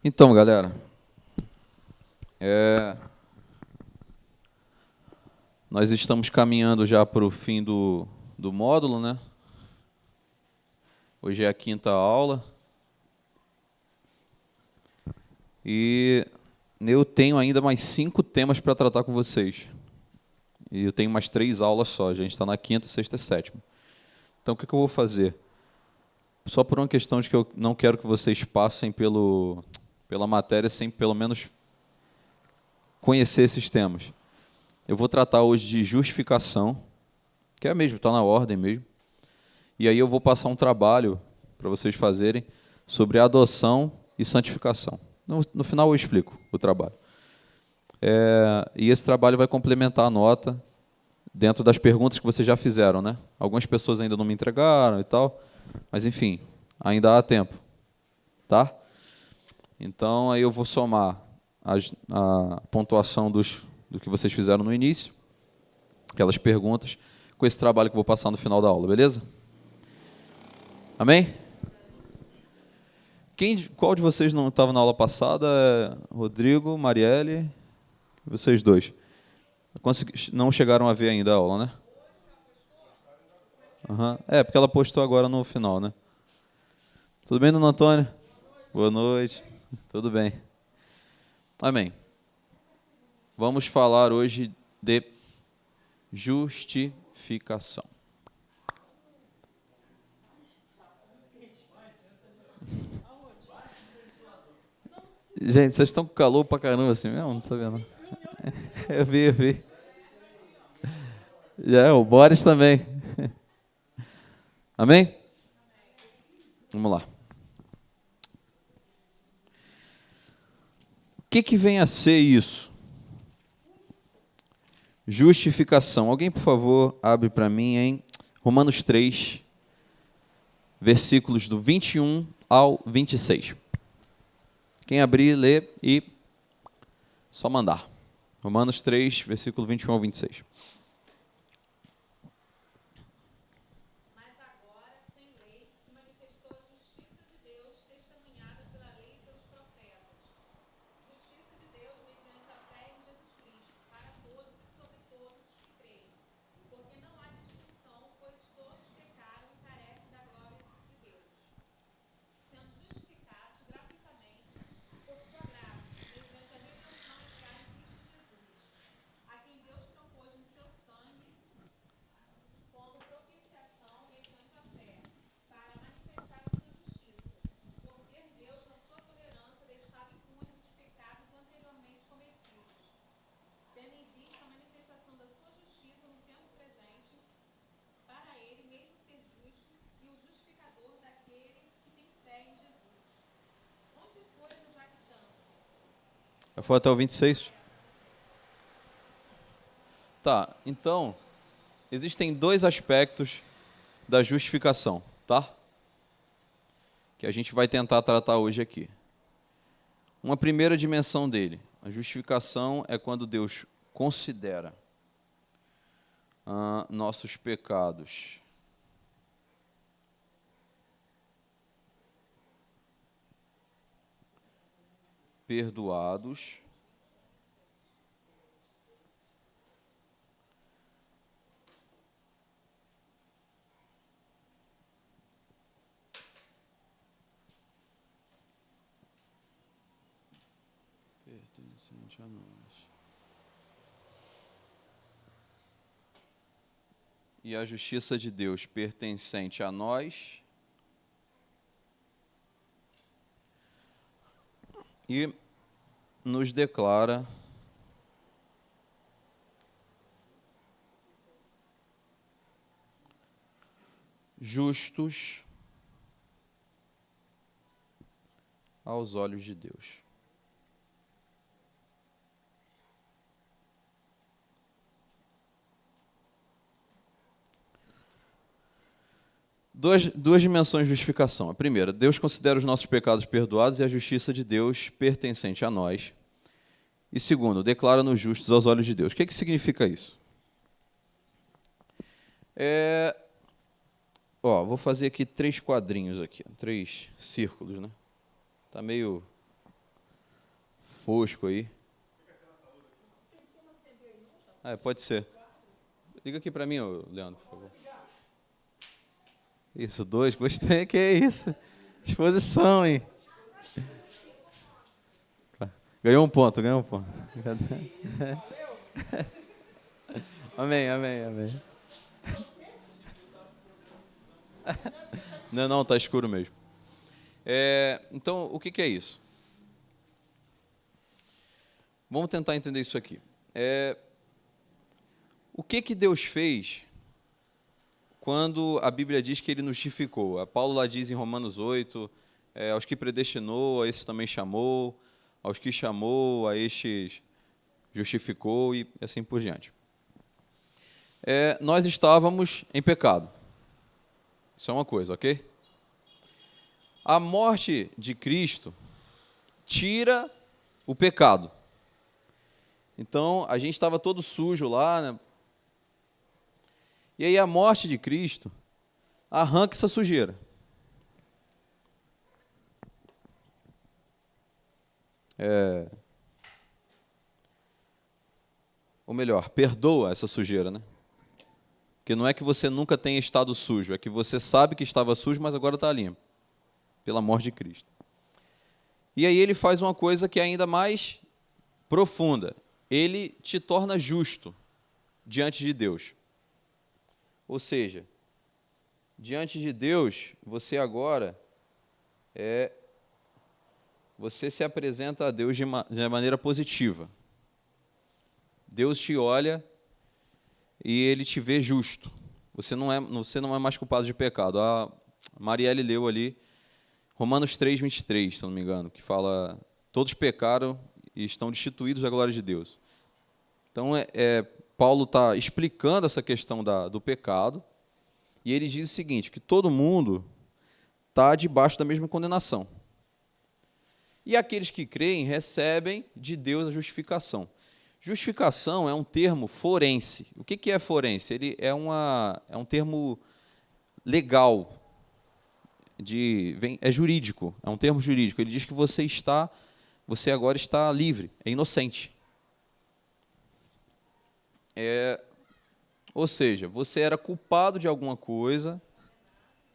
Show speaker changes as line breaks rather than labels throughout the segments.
Então, galera, é, nós estamos caminhando já para o fim do módulo, né? Hoje é a quinta aula e eu tenho ainda mais 5 temas para tratar com vocês. E eu tenho mais 3 aulas só, a gente está na quinta, sexta e sétima. Então, o que eu vou fazer? Só por uma questão de que eu não quero que vocês passem pela matéria sem pelo menos conhecer esses temas. Eu vou tratar hoje de justificação, que é mesmo, está na ordem mesmo. E aí eu vou passar um trabalho para vocês fazerem sobre adoção e santificação. No final eu explico o trabalho. E esse trabalho vai complementar a nota dentro das perguntas que vocês já fizeram, né? Algumas pessoas ainda não me entregaram e tal, mas enfim, ainda há tempo, tá? Então aí eu vou somar a pontuação do que vocês fizeram no início, aquelas perguntas, com esse trabalho que eu vou passar no final da aula, beleza? Amém? Qual de vocês não estava na aula passada? Rodrigo, Marielle, vocês dois. Não chegaram a ver ainda a aula, né? Uhum. É, porque ela postou agora no final, né? Tudo bem, dona Antônia? Boa noite. Tudo bem. Amém. Vamos falar hoje de justificação. Gente, vocês estão com calor pra caramba assim mesmo? Não sabia não. Eu vi. Já, o Boris também. Amém? Vamos lá. O que vem a ser isso? Justificação. Alguém, por favor, abre para mim em Romanos 3, versículos do 21 ao 26. Quem abrir, lê e só mandar. Romanos 3, versículo 21 ao 26. Já foi até o 26? Tá, então, existem 2 aspectos da justificação, tá? Que a gente vai tentar tratar hoje aqui. Uma primeira dimensão dele. A justificação é quando Deus considera nossos pecados perdoados pertencente a nós. E a justiça de Deus pertencente a nós e nos declara justos aos olhos de Deus. Duas dimensões de justificação. A primeira, Deus considera os nossos pecados perdoados e a justiça de Deus pertencente a nós. E segundo, declara-nos justos aos olhos de Deus. O que significa isso? Vou fazer aqui 3 quadrinhos aqui, 3 círculos, né? Tá meio fosco aí. Pode ser. Liga aqui para mim, Leandro, por favor. Isso, 2, gostei, que é isso. Exposição, hein? Ganhou um ponto. Amém. Não, tá escuro mesmo. Então, o que é isso? Vamos tentar entender isso aqui. O que Deus fez quando a Bíblia diz que Ele nos justificou? A Paulo lá diz em Romanos 8, aos que predestinou, a esses também chamou, aos que chamou, a estes justificou e assim por diante. Nós estávamos em pecado. Isso é uma coisa, ok? A morte de Cristo tira o pecado. Então, a gente estava todo sujo lá, né? E aí a morte de Cristo arranca essa sujeira. Ou melhor, perdoa essa sujeira, né? Porque não é que você nunca tenha estado sujo, é que você sabe que estava sujo, mas agora está limpo, pela morte de Cristo. E aí ele faz uma coisa que é ainda mais profunda. Ele te torna justo diante de Deus. Ou seja, diante de Deus, você agora você se apresenta a Deus de maneira positiva. Deus te olha e Ele te vê justo. Você não é mais culpado de pecado. A Marielle leu ali Romanos 3:23, se não me engano, que fala: todos pecaram e estão destituídos da glória de Deus. Então, Paulo está explicando essa questão do pecado, e ele diz o seguinte, que todo mundo está debaixo da mesma condenação. E aqueles que creem recebem de Deus a justificação. Justificação é um termo forense. O que é forense? Ele é um termo legal, é jurídico, é um termo jurídico. Ele diz que você agora está livre, é inocente. Ou seja, você era culpado de alguma coisa,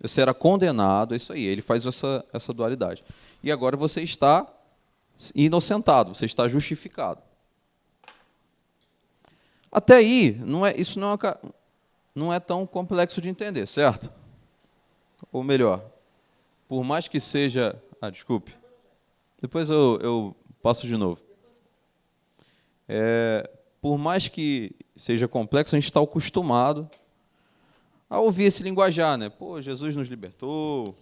você era condenado, é isso aí, ele faz essa dualidade. E agora você está inocentado, você está justificado. Até aí, isso não é tão complexo de entender, certo? Ou melhor, por mais que seja... desculpe. Depois eu passo de novo. Por mais que seja complexo, a gente está acostumado a ouvir esse linguajar, né? Pô, Jesus nos libertou.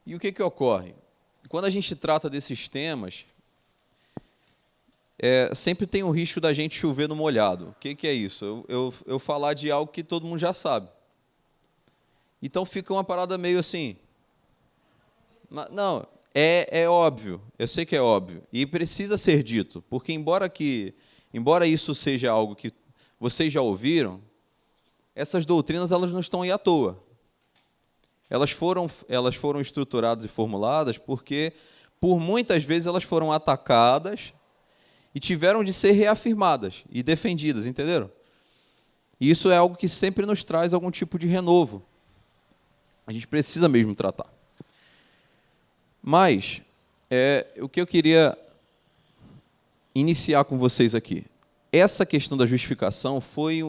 E o que ocorre? Quando a gente trata desses temas, sempre tem o risco da gente chover no molhado. O que é isso? Eu falar de algo que todo mundo já sabe. Então fica uma parada meio assim... Não, é óbvio, eu sei que é óbvio, e precisa ser dito, porque embora isso seja algo que vocês já ouviram, essas doutrinas elas não estão aí à toa. Elas foram estruturadas e formuladas porque, por muitas vezes, elas foram atacadas e tiveram de ser reafirmadas e defendidas, entenderam? E isso é algo que sempre nos traz algum tipo de renovo. A gente precisa mesmo tratar. Mas, o que eu queria iniciar com vocês aqui. Essa questão da justificação foi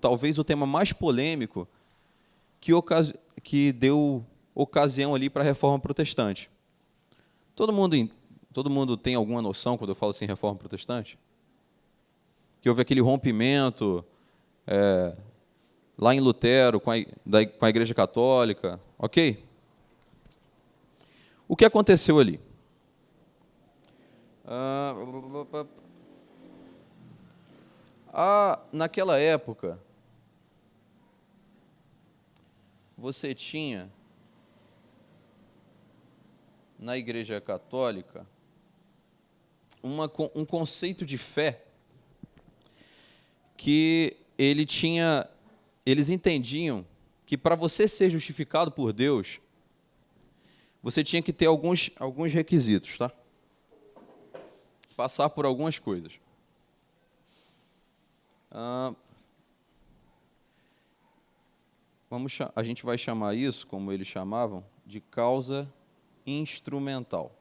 talvez o tema mais polêmico que deu ocasião ali para a Reforma Protestante. Todo mundo tem alguma noção quando eu falo assim Reforma Protestante? Que houve aquele rompimento lá em Lutero com a Igreja Católica, ok? O que aconteceu ali? Naquela época, você tinha, na Igreja Católica, um conceito de fé que eles entendiam que para você ser justificado por Deus, você tinha que ter alguns requisitos, tá? passar por algumas coisas. A gente vai chamar isso, como eles chamavam, de causa instrumental.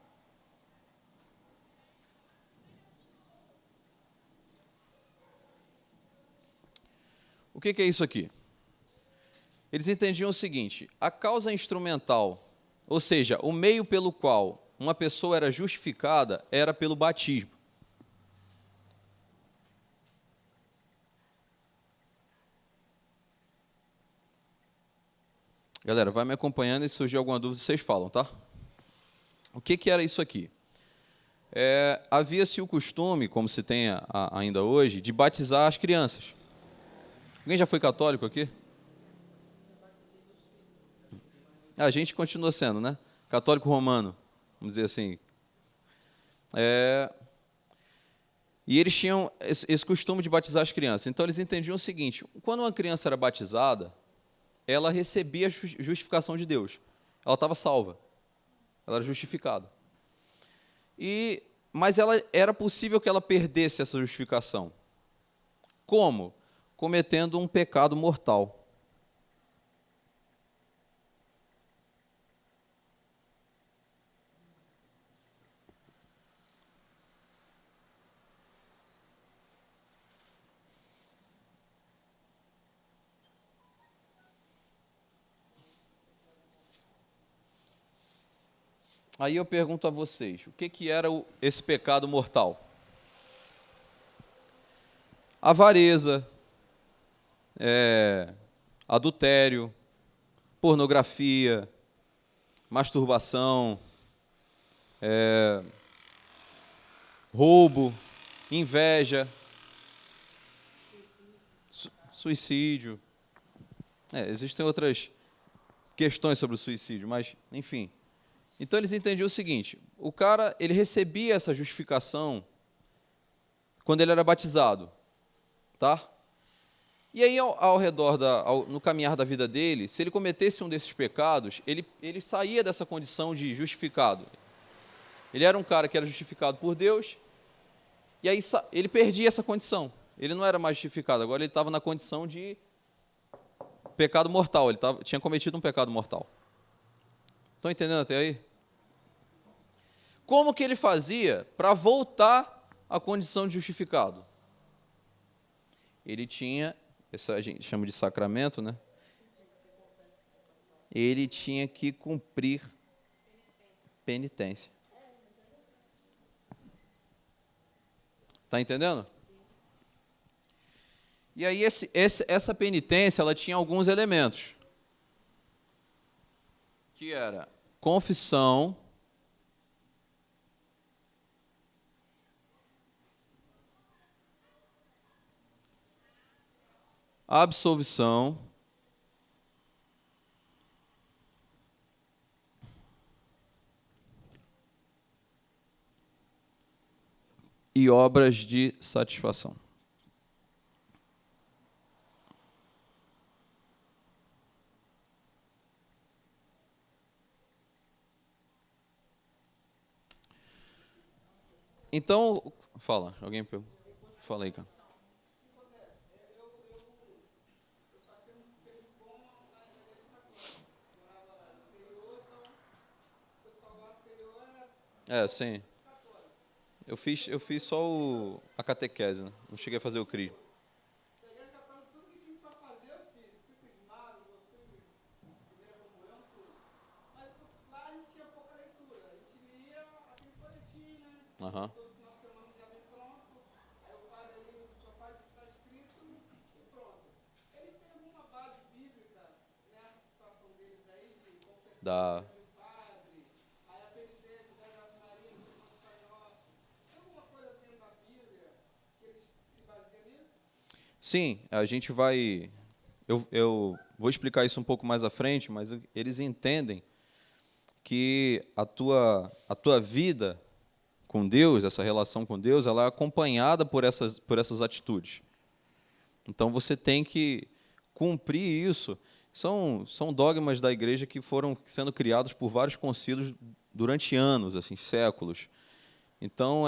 O que é isso aqui? Eles entendiam o seguinte: a causa instrumental, ou seja, o meio pelo qual uma pessoa era justificada, era pelo batismo. Galera, vai me acompanhando e se surgir alguma dúvida, vocês falam, tá? O que era isso aqui? Havia-se o costume, como se tem ainda hoje, de batizar as crianças. Alguém já foi católico aqui? A gente continua sendo, né? Católico romano, vamos dizer assim. E eles tinham esse costume de batizar as crianças. Então, eles entendiam o seguinte: quando uma criança era batizada, ela recebia a justificação de Deus. Ela estava salva. Ela era justificada. Mas era possível que ela perdesse essa justificação. Como? Cometendo um pecado mortal. Aí eu pergunto a vocês, o que era esse pecado mortal? Avareza, adultério, pornografia, masturbação, roubo, inveja, suicídio. Existem outras questões sobre o suicídio, mas, enfim. Então, eles entendiam o seguinte: o cara ele recebia essa justificação quando ele era batizado, tá? E aí, ao redor, no caminhar da vida dele, se ele cometesse um desses pecados, ele saía dessa condição de justificado. Ele era um cara que era justificado por Deus, e aí ele perdia essa condição. Ele não era mais justificado, agora ele estava na condição de pecado mortal, tinha cometido um pecado mortal. Estão entendendo até aí? Como que ele fazia para voltar à condição de justificado? Ele tinha, isso a gente chama de sacramento, né? Ele tinha que cumprir penitência. Está entendendo? E aí essa penitência ela tinha alguns elementos, que era confissão, absolvição, e obras de satisfação. Então, fala, alguém fala aí, cara. Sim. Eu fiz só a catequese, né? Não cheguei a fazer o crisma. Aham. Da... Sim, a gente vai... Eu vou explicar isso um pouco mais à frente, mas eles entendem que a tua vida com Deus, essa relação com Deus, ela é acompanhada por essas atitudes. Então, você tem que cumprir isso. São dogmas da igreja que foram sendo criados por vários concílios durante anos, assim, séculos. Então,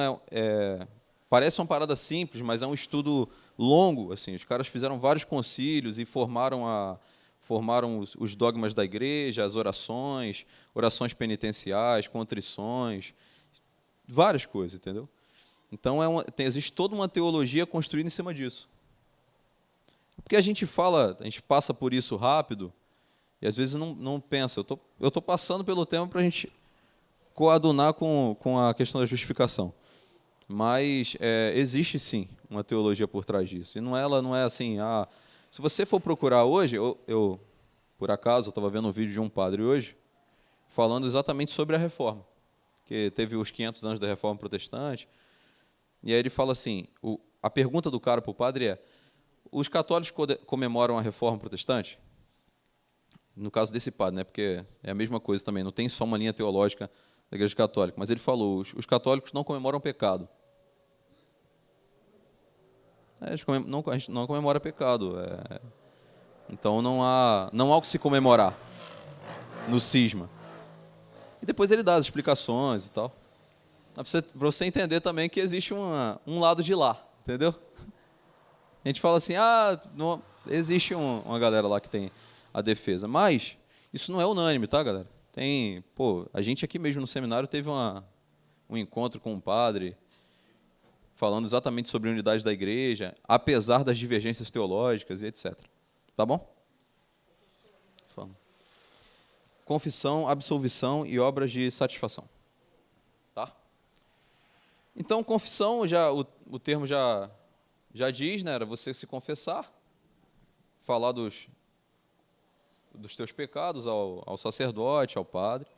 parece uma parada simples, mas é um estudo longo. Assim, os caras fizeram vários concílios e formaram os dogmas da igreja, as orações, orações penitenciais, contrições, várias coisas, entendeu? Então, existe toda uma teologia construída em cima disso. Porque a gente passa por isso rápido, e às vezes não pensa. Eu tô passando pelo tema para a gente coadunar com a questão da justificação. Mas existe sim uma teologia por trás disso. E ela não é assim. Se você for procurar hoje, por acaso, eu estava vendo um vídeo de um padre hoje, falando exatamente sobre a reforma, que teve os 500 anos da reforma protestante, e aí ele fala assim, a pergunta do cara para o padre é, os católicos comemoram a reforma protestante? No caso desse padre, né, porque é a mesma coisa também, não tem só uma linha teológica da Igreja Católica, mas ele falou, os católicos não comemoram pecado. A gente não comemora pecado. Então não há o que se comemorar no cisma. E depois ele dá as explicações e tal. Para você entender também que existe um lado de lá, entendeu? A gente fala assim, não, existe uma galera lá que tem a defesa. Mas isso não é unânime, tá, galera? A gente aqui mesmo no seminário teve um encontro com um padre falando exatamente sobre a unidade da igreja, apesar das divergências teológicas e etc. Tá bom? Confissão, absolvição e obras de satisfação. Tá? Então, confissão, o termo já diz, né? Era você se confessar, falar dos teus pecados ao sacerdote, ao padre.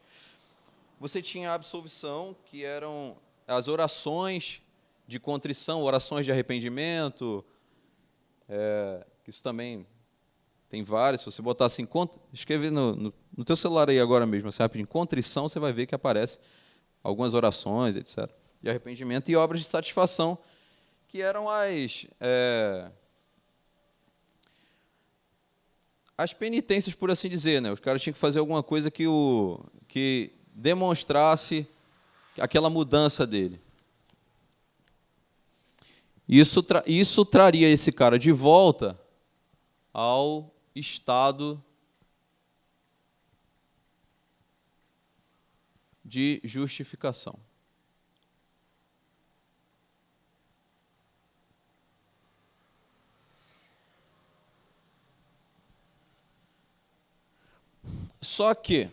Você tinha a absolvição, que eram as orações de contrição, orações de arrependimento. Isso também tem várias. Se você botar assim, escrever no teu celular aí agora mesmo, assim, rapidinho, contrição, você vai ver que aparece algumas orações, etc. De arrependimento e obras de satisfação, que eram as penitências, por assim dizer, né? Os caras tinham que fazer alguma coisa que demonstrasse aquela mudança dele. Isso traria esse cara de volta ao estado de justificação. Só que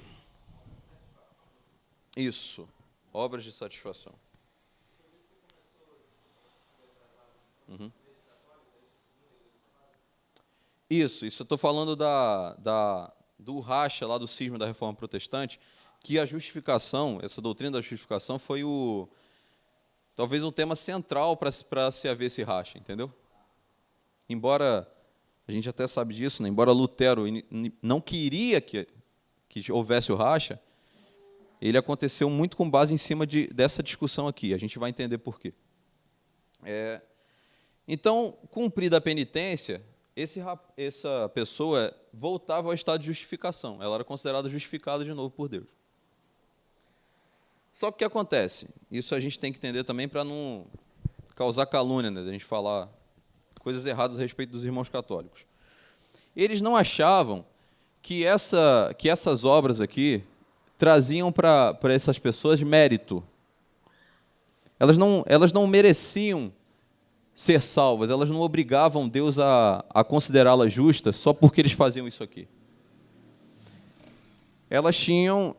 isso, obras de satisfação. Uhum. Isso, eu estou falando do racha lá do cisma da Reforma Protestante, que a justificação, essa doutrina da justificação foi talvez um tema central para se haver esse racha, entendeu? Embora, a gente até sabe disso, né? Embora Lutero não queria que houvesse o racha, ele aconteceu muito com base em cima dessa discussão aqui. A gente vai entender por quê. Então, cumprida a penitência, essa pessoa voltava ao estado de justificação. Ela era considerada justificada de novo por Deus. Só que o que acontece? Isso a gente tem que entender também para não causar calúnia, né? A gente falar coisas erradas a respeito dos irmãos católicos. Eles não achavam que essas obras aqui traziam para essas pessoas mérito. Elas não mereciam ser salvas, elas não obrigavam Deus a considerá-las justas só porque eles faziam isso aqui. Elas tinham,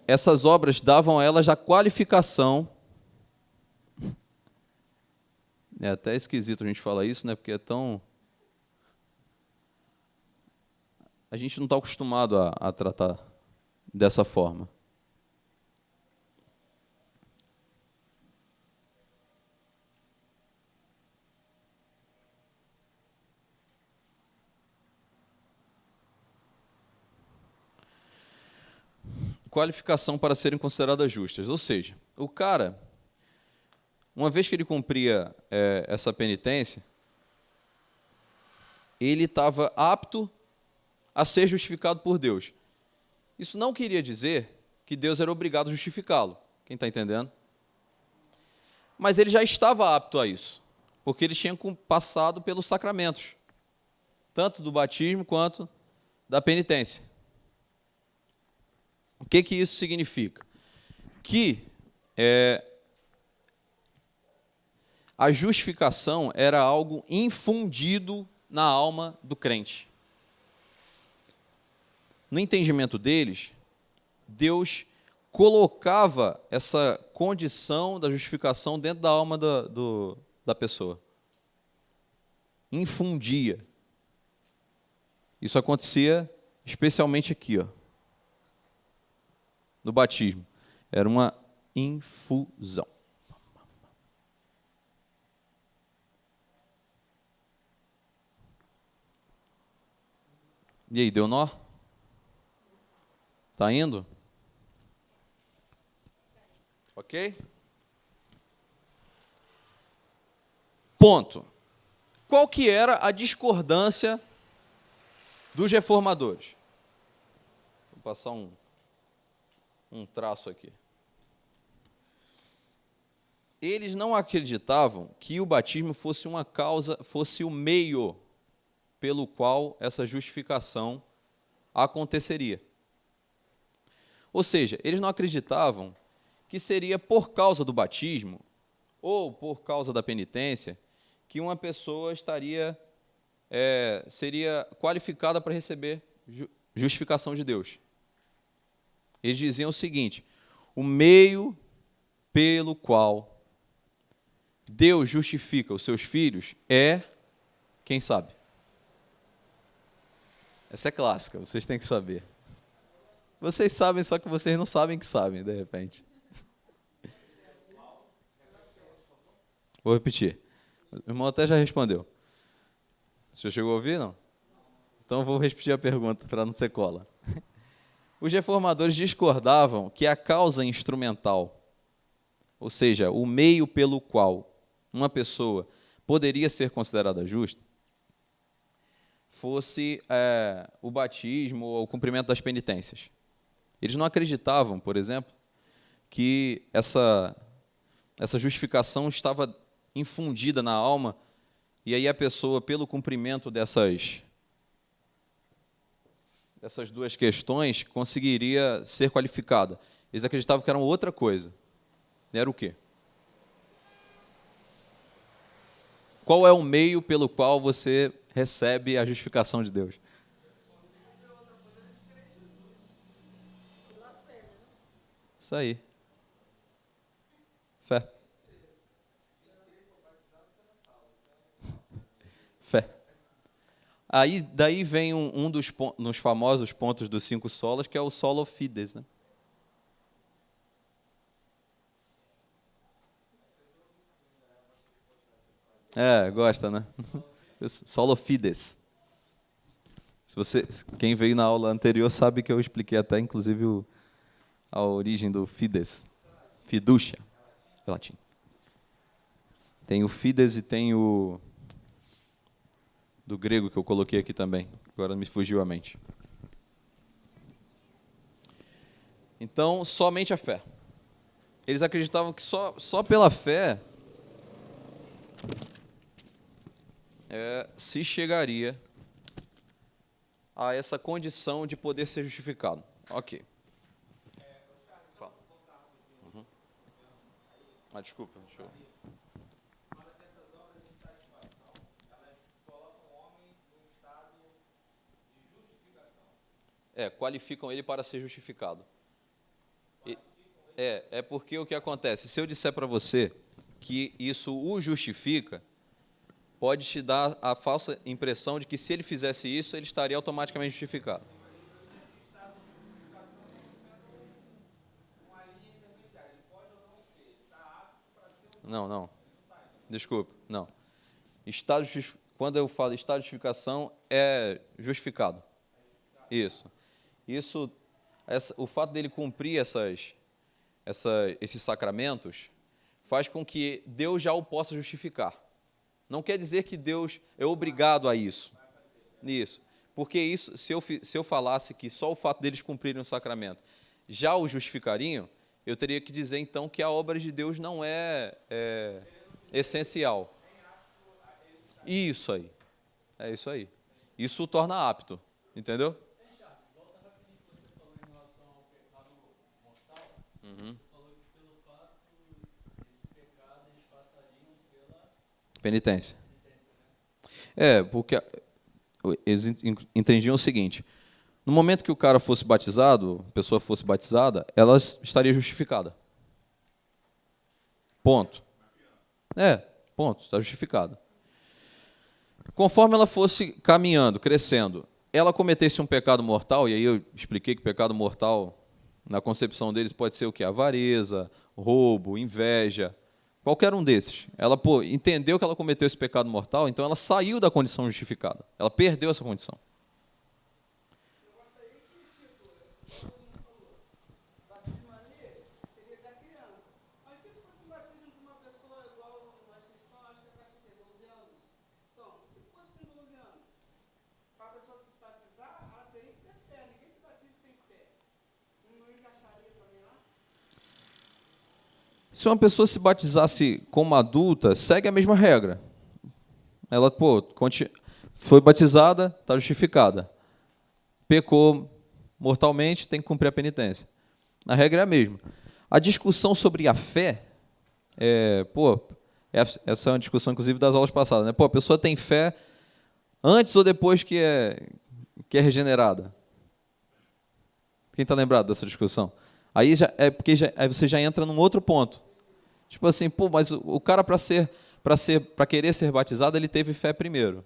essas obras davam a elas a qualificação. É até esquisito a gente falar isso, né? Porque a gente não está acostumado a tratar dessa forma. Qualificação para serem consideradas justas. Ou seja, o cara, uma vez que ele cumpria essa penitência, ele estava apto a ser justificado por Deus. Isso não queria dizer que Deus era obrigado a justificá-lo. Quem está entendendo? Mas ele já estava apto a isso, porque ele tinha passado pelos sacramentos, tanto do batismo quanto da penitência. O que isso significa? Que a justificação era algo infundido na alma do crente. No entendimento deles, Deus colocava essa condição da justificação dentro da alma da pessoa. Infundia. Isso acontecia especialmente aqui, ó, no batismo. Era uma infusão. E aí, deu nó? Tá indo? Ok? Ponto. Qual que era a discordância dos reformadores? Vou passar um traço aqui. Eles não acreditavam que o batismo fosse uma causa, fosse o meio pelo qual essa justificação aconteceria. Ou seja, eles não acreditavam que seria por causa do batismo ou por causa da penitência que uma pessoa seria qualificada para receber justificação de Deus. Eles diziam o seguinte: o meio pelo qual Deus justifica os seus filhos é, quem sabe? Essa é clássica, vocês têm que saber. Vocês sabem, só que vocês não sabem que sabem, de repente. Vou repetir. O irmão até já respondeu. Você já chegou a ouvir, não? Então eu vou repetir a pergunta para não ser cola. Os reformadores discordavam que a causa instrumental, ou seja, o meio pelo qual uma pessoa poderia ser considerada justa, fosse o batismo ou o cumprimento das penitências. Eles não acreditavam, por exemplo, que essa justificação estava infundida na alma e aí a pessoa, pelo cumprimento dessas duas questões, conseguiria ser qualificada. Eles acreditavam que era outra coisa. Era o quê? Qual é o meio pelo qual você recebe a justificação de Deus? Isso aí. Fé. Fé. Aí, daí vem um dos famosos pontos dos 5 solas, que é o solo fides, né? Gosta, né? Solo fides. Quem veio na aula anterior sabe que eu expliquei até, inclusive, a origem do fides. Fiducia, em latim. Tem o fides e tem o do grego que eu coloquei aqui também. Agora me fugiu a mente. Então, somente a fé. Eles acreditavam que só pela fé se chegaria a essa condição de poder ser justificado. Ok. Fala. Uhum. Desculpa, deixa eu... qualificam ele para ser justificado. É porque o que acontece? Se eu disser para você que isso o justifica, pode te dar a falsa impressão de que se ele fizesse isso, ele estaria automaticamente justificado. Não. Desculpa, não. Quando eu falo estado de justificação, é justificado. Isso. O fato dele cumprir esses sacramentos faz com que Deus já o possa justificar. Não quer dizer que Deus é obrigado a isso. Porque isso, se eu falasse que só o fato deles cumprirem o sacramento já o justificariam, eu teria que dizer, então, que a obra de Deus não é essencial. Isso aí. É isso aí. Isso o torna apto. Entendeu? Uhum. Penitência. Porque eles entendiam o seguinte: no momento que o cara fosse batizado, a pessoa fosse batizada, ela estaria justificada. Ponto. Ponto, está justificada. Conforme ela fosse caminhando, crescendo, ela cometesse um pecado mortal, e aí eu expliquei que pecado mortal, na concepção deles, pode ser o quê? Avareza, roubo, inveja, qualquer um desses. Ela entendeu que ela cometeu esse pecado mortal, então ela saiu da condição justificada. Ela perdeu essa condição. Se uma pessoa se batizasse como adulta, segue a mesma regra. Ela, foi batizada, está justificada. Pecou mortalmente, tem que cumprir a penitência. A regra é a mesma. A discussão sobre a fé, essa é uma discussão, inclusive, das aulas passadas. Né? A pessoa tem fé antes ou depois que é regenerada? Quem está lembrado dessa discussão? Aí aí você já entra num outro ponto. Tipo assim, mas o cara para querer ser batizado, ele teve fé primeiro.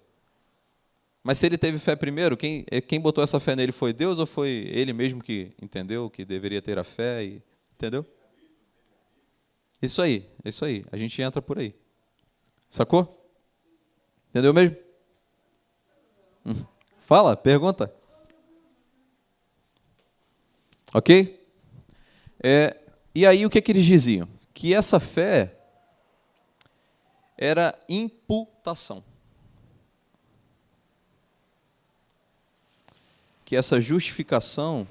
Mas se ele teve fé primeiro, quem botou essa fé nele foi Deus ou foi ele mesmo que entendeu que deveria ter a fé? Entendeu? Isso aí. A gente entra por aí. Sacou? Entendeu mesmo? Fala, pergunta. Ok? E aí o que eles diziam? Que essa fé era imputação. Que essa justificação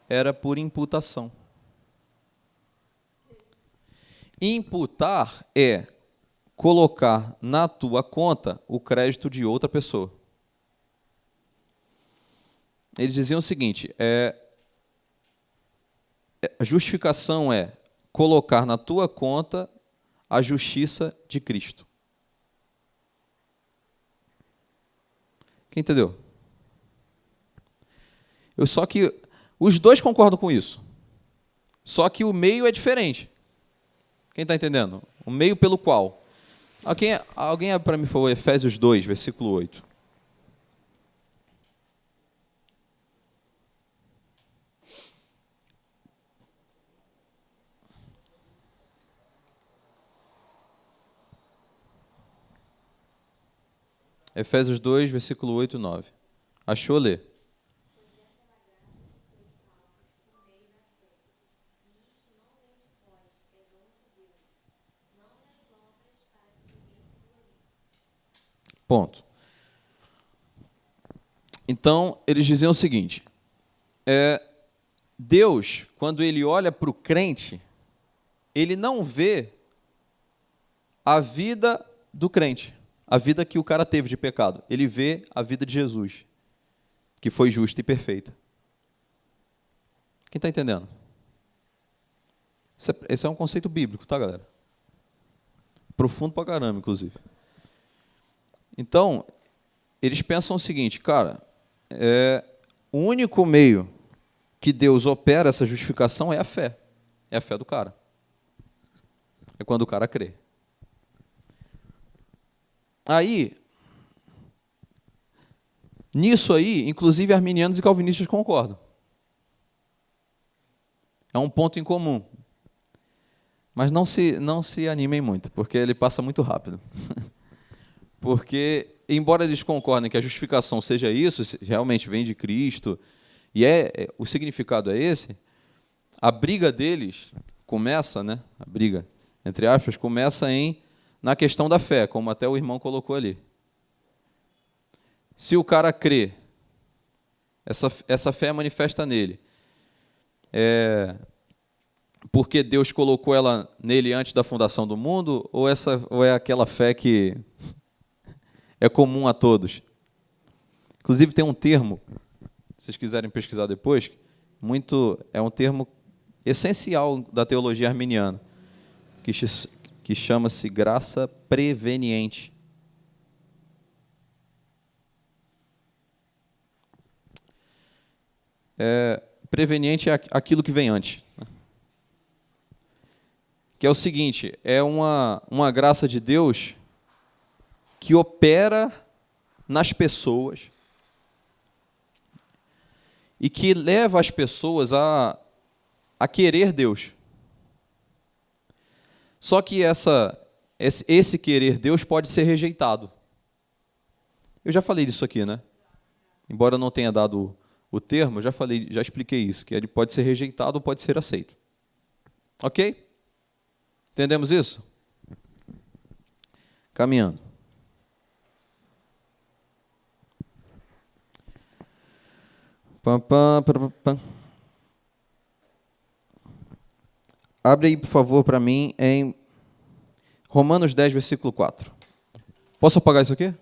era por imputação. Imputar é colocar na tua conta o crédito de outra pessoa. Eles diziam o seguinte: a justificação é colocar na tua conta a justiça de Cristo. Quem entendeu? Só que os dois concordam com isso. Só que o meio é diferente. Quem está entendendo? O meio pelo qual? Alguém para mim falou Efésios 2, versículo 8. Efésios 2, versículo 8 e 9. Achou? Lê. Ponto. Então, eles diziam o seguinte: Deus, quando ele olha para o crente, ele não vê a vida do crente, a vida que o cara teve de pecado. Ele vê a vida de Jesus, que foi justa e perfeita. Quem está entendendo? Esse é um conceito bíblico, tá, galera? Profundo pra caramba, inclusive. Então, eles pensam o seguinte, cara, o único meio que Deus opera essa justificação é a fé. É a fé do cara. É quando o cara crê. Aí, nisso aí, inclusive arminianos e calvinistas concordam. É um ponto em comum. Mas não se animem muito, porque ele passa muito rápido. Porque, embora eles concordem que a justificação seja isso, realmente vem de Cristo, e o significado é esse, a briga deles começa, né? A briga, entre aspas, começa na questão da fé, como até o irmão colocou ali. Se o cara crê, essa fé manifesta nele, é porque Deus colocou ela nele antes da fundação do mundo, ou é aquela fé que é comum a todos? Inclusive tem um termo, se vocês quiserem pesquisar depois, é um termo essencial da teologia arminiana, que chama-se graça preveniente. Preveniente é aquilo que vem antes. Que é o seguinte, é uma graça de Deus que opera nas pessoas e que leva as pessoas a querer Deus. Só que esse querer Deus pode ser rejeitado. Eu já falei disso aqui, né? Embora eu não tenha dado o termo, já expliquei isso, que ele pode ser rejeitado ou pode ser aceito. Ok? Entendemos isso? Caminhando. Pam, pam, pam, pam. Abre aí, por favor, para mim, em Romanos 10, versículo 4. Posso apagar isso aqui?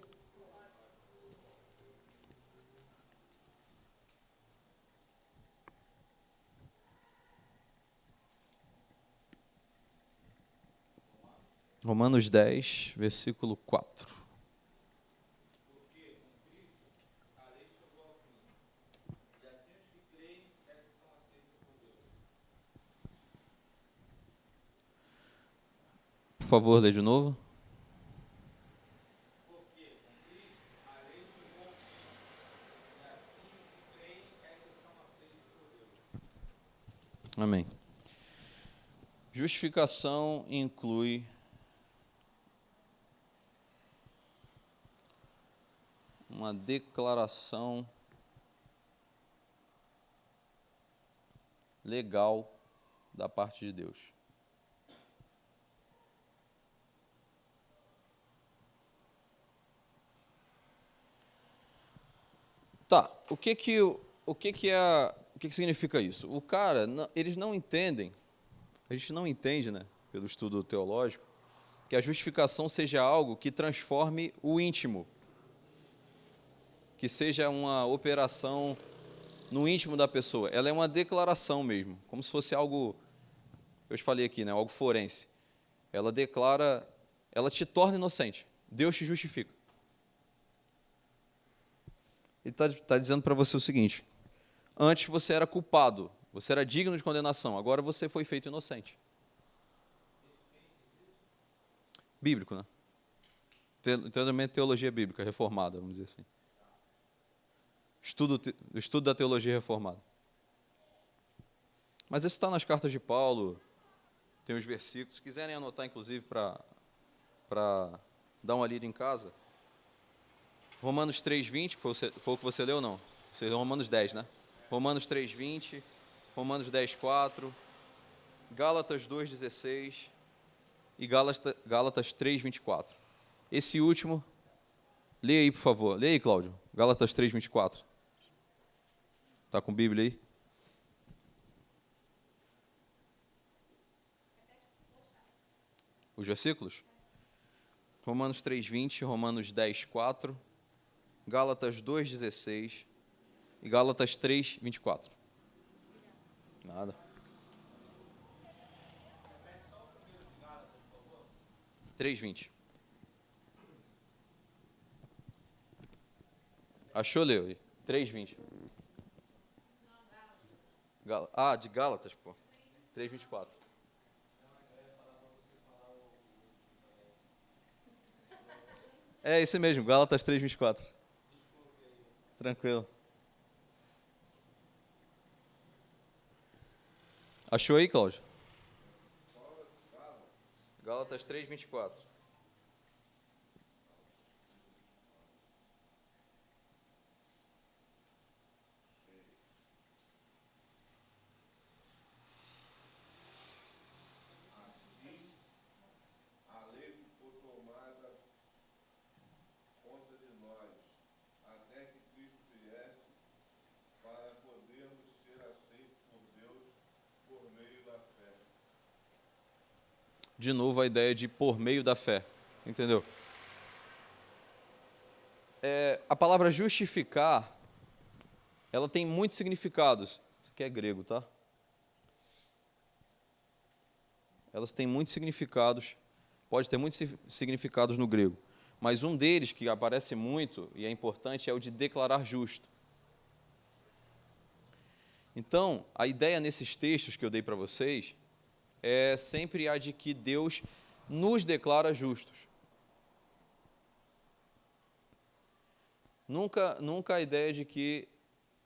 Romanos 10, versículo 4. Por favor, lê de novo. Amém. Justificação inclui uma declaração legal da parte de Deus. Tá, o que significa isso? O cara, eles não entendem, a gente não entende, né, pelo estudo teológico, que a justificação seja algo que transforme o íntimo, que seja uma operação no íntimo da pessoa. Ela é uma declaração mesmo, como se fosse algo, eu te falei aqui, né, algo forense. Ela declara, ela te torna inocente. Deus te justifica. Ele está dizendo para você o seguinte: antes você era culpado, você era digno de condenação, agora você foi feito inocente. Bíblico, né? Entendimento de teologia bíblica reformada, vamos dizer assim. Estudo da teologia reformada. Mas isso está nas cartas de Paulo, tem os versículos. Se quiserem anotar, inclusive, para dar uma lida em casa. Romanos 3,20, que foi o que você leu ou não? Você leu Romanos 10, né? Romanos 3,20, Romanos 10,4, Gálatas 2,16 e Gálatas 3,24. Esse último, lê aí, por favor. Lê aí, Cláudio. Gálatas 3,24. Está com Bíblia aí? Os versículos? Romanos 3,20, Romanos 10,4, Gálatas 2,16 e Gálatas 3,24. Nada. 3,20. Achou, leu aí? 3,20. De Gálatas, pô. 3,24. É esse mesmo, Gálatas 3,24. Tranquilo. Achou aí, Cláudio? Gálatas 3,24. de novo, a ideia de por meio da fé. Entendeu? A palavra justificar, ela tem muitos significados. Isso aqui é grego, tá? Elas têm muitos significados, pode ter muitos significados no grego. Mas um deles, que aparece muito e é importante, é o de declarar justo. Então, a ideia nesses textos que eu dei para vocês é sempre a de que Deus nos declara justos. Nunca a ideia de que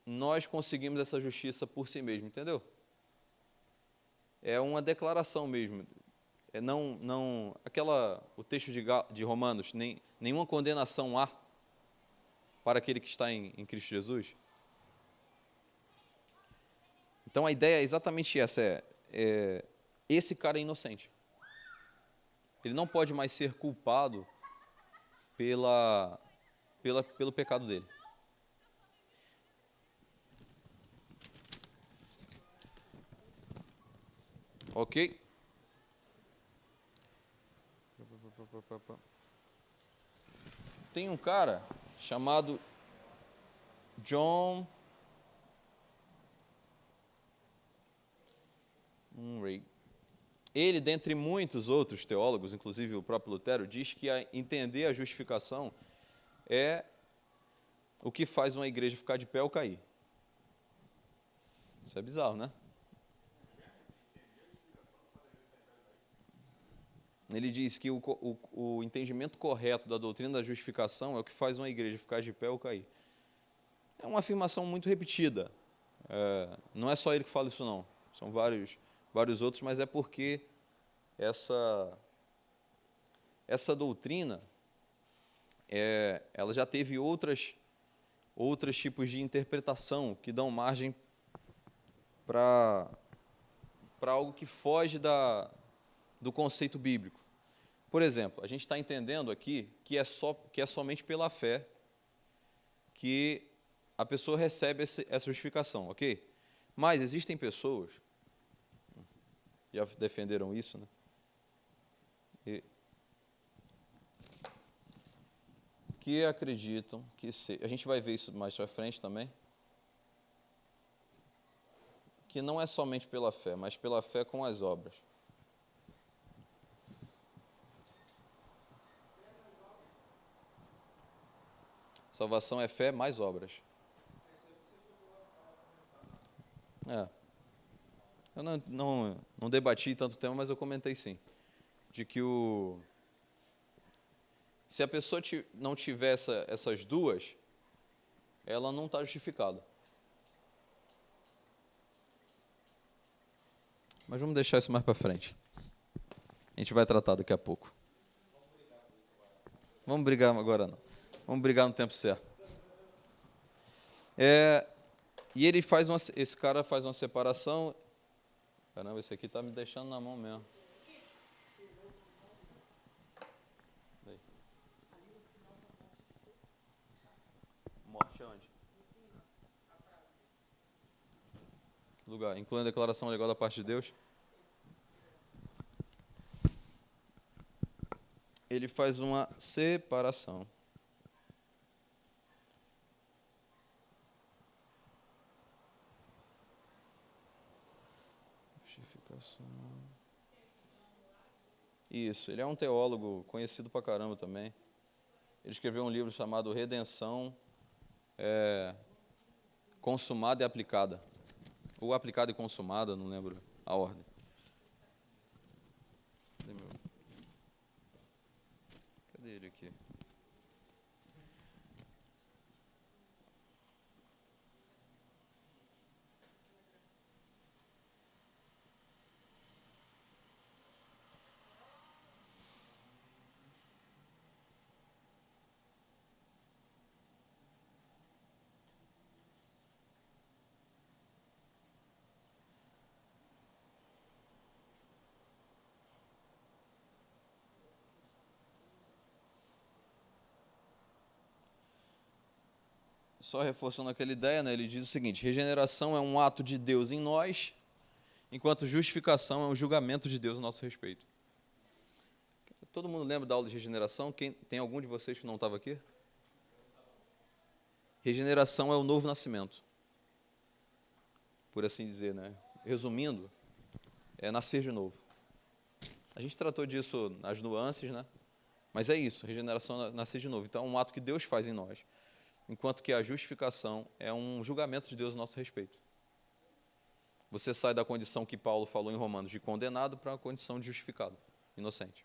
nós conseguimos essa justiça por si mesmo, entendeu? É uma declaração mesmo. O texto de Romanos, nenhuma condenação há para aquele que está em Cristo Jesus. Então a ideia é exatamente essa, esse cara é inocente. Ele não pode mais ser culpado pelo pecado dele. Ok? Tem um cara chamado John Murray. Ele, dentre muitos outros teólogos, inclusive o próprio Lutero, diz que entender a justificação é o que faz uma igreja ficar de pé ou cair. Isso é bizarro, né? Ele diz que o entendimento correto da doutrina da justificação é o que faz uma igreja ficar de pé ou cair. É uma afirmação muito repetida. Não é só ele que fala isso, não. São vários outros, mas é porque essa doutrina ela já teve outros tipos de interpretação que dão margem para algo que foge do conceito bíblico. Por exemplo, a gente está entendendo aqui que é somente pela fé que a pessoa recebe essa justificação, ok? Mas existem pessoas, já defenderam isso, né? Que acreditam a gente vai ver isso mais para frente também, que não é somente pela fé, mas pela fé com as obras. Salvação é fé mais obras. Eu não debati tanto tema, mas eu comentei sim, de que se a pessoa não tiver essas duas, ela não está justificada. Mas vamos deixar isso mais para frente. A gente vai tratar daqui a pouco. Vamos brigar agora não. Vamos brigar no tempo certo. E esse cara faz uma separação. Caramba, esse aqui está me deixando na mão mesmo. Morte aonde? Lugar, incluindo a declaração legal da parte de Deus. Ele faz uma separação. Isso, ele é um teólogo conhecido pra caramba também. Ele escreveu um livro chamado Redenção Consumada e Aplicada. Ou Aplicada e Consumada, não lembro a ordem. Cadê ele aqui? Só reforçando aquela ideia, né, ele diz o seguinte: regeneração é um ato de Deus em nós, enquanto justificação é um julgamento de Deus a nosso respeito. Todo mundo lembra da aula de regeneração? Tem algum de vocês que não estava aqui? Regeneração é o novo nascimento, por assim dizer, né? Resumindo, é nascer de novo. A gente tratou disso nas nuances, né? Mas é isso, regeneração é nascer de novo. Então, é um ato que Deus faz em nós, enquanto que a justificação é um julgamento de Deus a nosso respeito. Você sai da condição que Paulo falou em Romanos, de condenado, para a condição de justificado, inocente.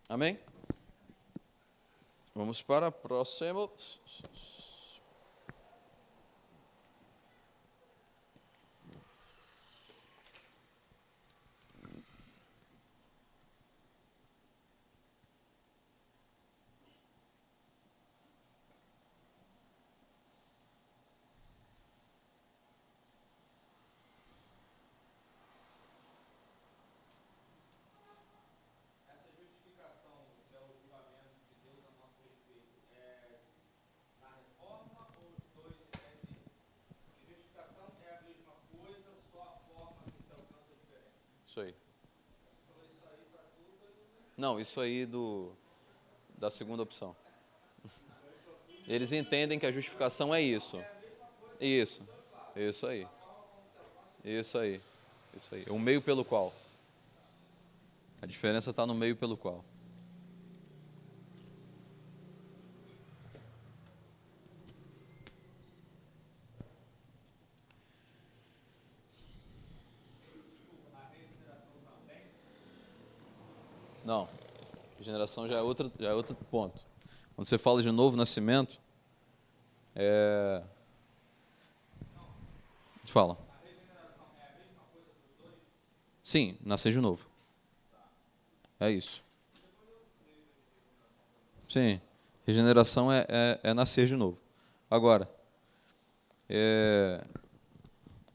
Amém? Vamos para a próxima. Isso aí. Não, isso aí da segunda opção. Eles entendem que a justificação é isso. Isso. Isso aí. Isso aí. Isso aí. O meio pelo qual. A diferença está no meio pelo qual. Não. Regeneração já é outro ponto. Quando você fala de novo nascimento, fala. Sim, nascer de novo. É isso. Sim. Regeneração é nascer de novo. Agora,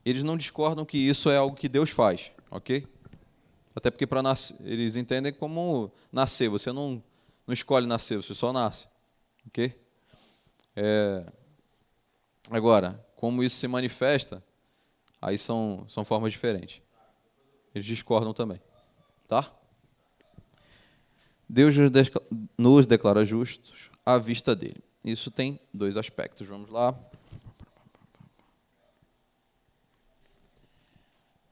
eles não discordam que isso é algo que Deus faz, ok? Até porque para nascer, eles entendem como nascer. Você não escolhe nascer, você só nasce, ok? Agora, como isso se manifesta, aí são formas diferentes. Eles discordam também, tá? Deus nos declara justos à vista dele. Isso tem dois aspectos. Vamos lá.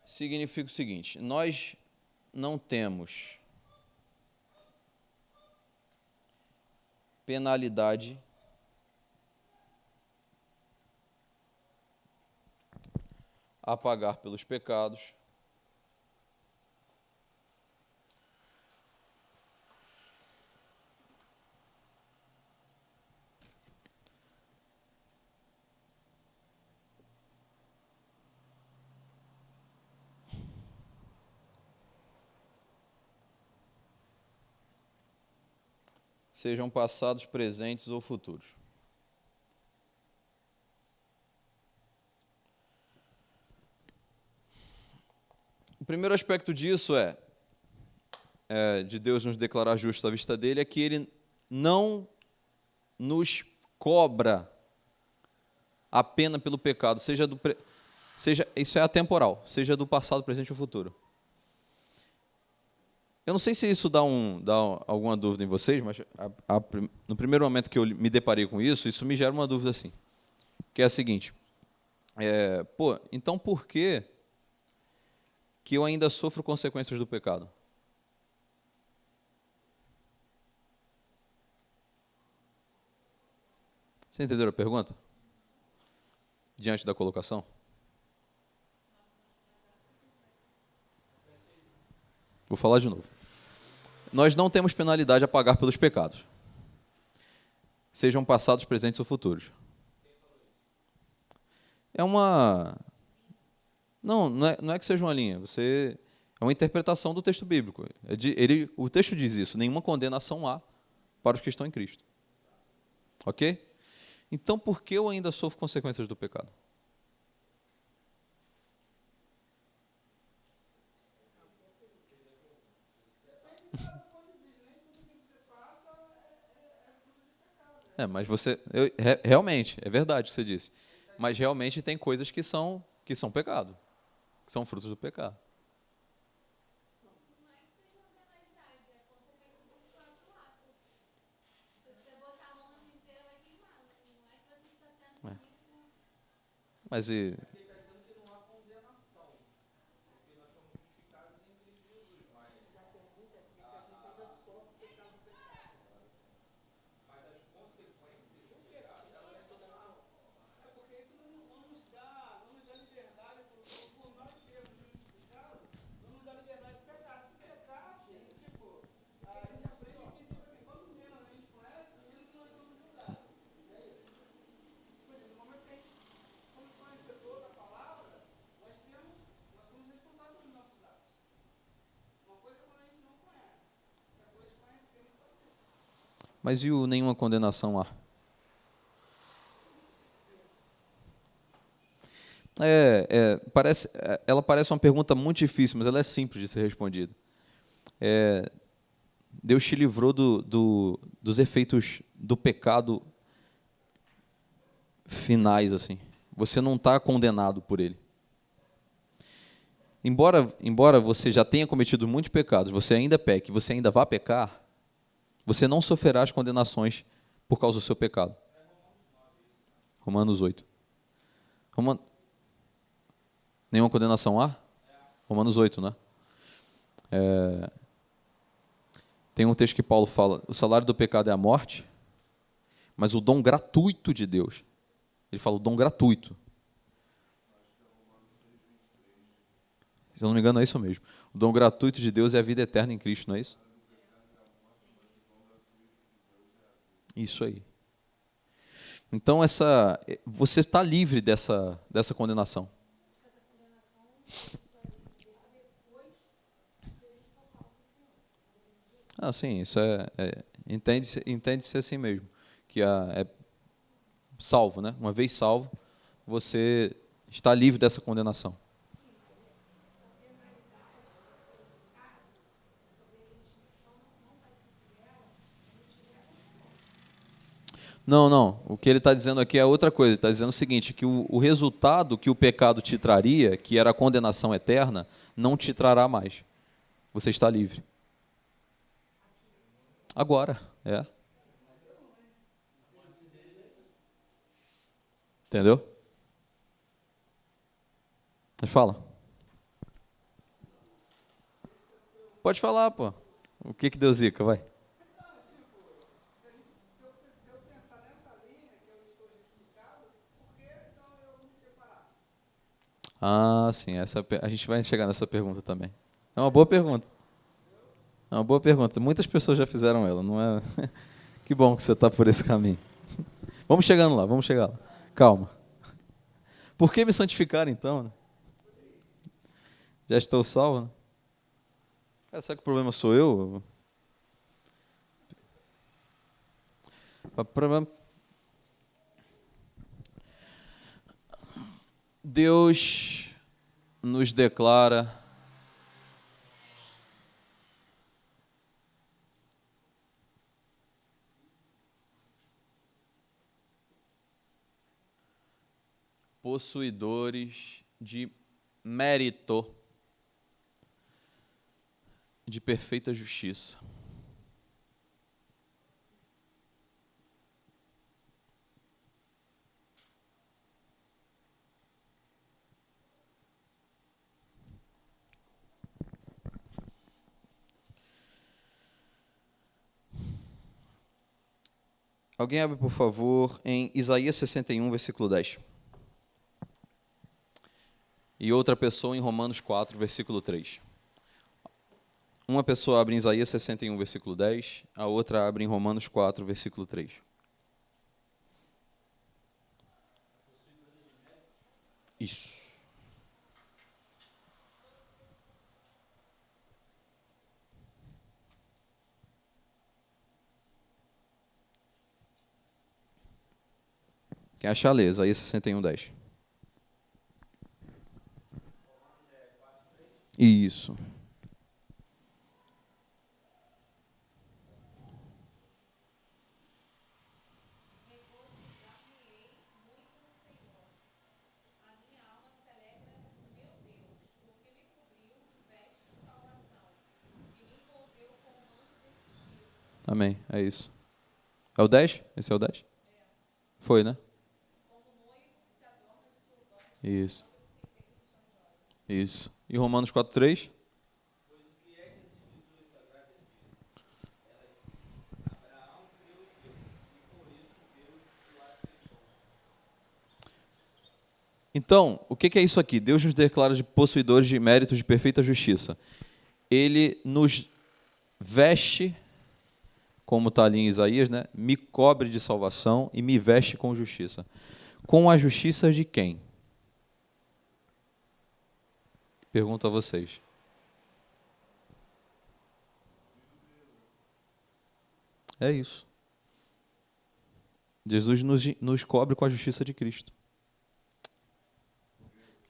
Significa o seguinte: nós não temos penalidade a pagar pelos pecados sejam passados, presentes ou futuros. O primeiro aspecto disso de Deus nos declarar justos à vista dele, é que ele não nos cobra a pena pelo pecado, seja isso é atemporal, seja do passado, presente ou futuro. Eu não sei se isso dá alguma dúvida em vocês, mas no primeiro momento que eu me deparei com isso me gera uma dúvida assim, que é a seguinte: então por que eu ainda sofro consequências do pecado? Você entendeu a pergunta? Diante da colocação? Vou falar de novo. Nós não temos penalidade a pagar pelos pecados, sejam passados, presentes ou futuros. Não é que seja uma linha, é uma interpretação do texto bíblico. O texto diz isso: nenhuma condenação há para os que estão em Cristo. Ok? Então, por que eu ainda sofro consequências do pecado? Mas realmente, é verdade o que você disse. Mas realmente tem coisas que são pecado, que são frutos do pecado. Mas e... Mas e o nenhuma condenação há? Ela parece uma pergunta muito difícil, mas ela é simples de ser respondida. Deus te livrou dos efeitos do pecado finais, assim. Você não está condenado por ele. Embora você já tenha cometido muitos pecados, você ainda peque, você ainda vá pecar, você não sofrerá as condenações por causa do seu pecado. Romanos 8. Nenhuma condenação há? Romanos 8, né? Tem um texto que Paulo fala, o salário do pecado é a morte, mas o dom gratuito de Deus. Ele fala o dom gratuito. Se eu não me engano, é isso mesmo. O dom gratuito de Deus é a vida eterna em Cristo, não é isso? Isso aí. Então, você está livre dessa condenação. Sim, isso entende-se assim mesmo, que é salvo, né? Uma vez salvo, você está livre dessa condenação. Não, não. O que ele está dizendo aqui é outra coisa. Ele está dizendo o seguinte, que o resultado que o pecado te traria, que era a condenação eterna, não te trará mais. Você está livre. Agora, Entendeu? Mas fala. Pode falar, pô. O que deu zica, vai. Sim. A gente vai chegar nessa pergunta também. É uma boa pergunta. É uma boa pergunta. Muitas pessoas já fizeram ela, não é? Que bom que você está por esse caminho. Vamos chegando lá, vamos chegar lá. Calma. Por que me santificar então? Né? Já estou salvo? Né? Cara, será que o problema sou eu? O problema... Deus nos declara possuidores de mérito, de perfeita justiça. Alguém abre, por favor, em Isaías 61, versículo 10. E outra pessoa em Romanos 4, versículo 3. Uma pessoa abre em Isaías 61, versículo 10, a outra abre em Romanos 4, versículo 3. Isso. Quem achar, lê, Isaías 61, 10. Isso. Amém, é isso. É o 10? Esse é o 10? Foi, né? Isso. Isso. E Romanos 4:3? Então, o que é isso aqui? Deus nos declara de possuidores de méritos de perfeita justiça. Ele nos veste, como está ali em Isaías, né? Me cobre de salvação e me veste com justiça. Com a justiça de quem? Pergunto a vocês. É isso. Jesus nos cobre com a justiça de Cristo.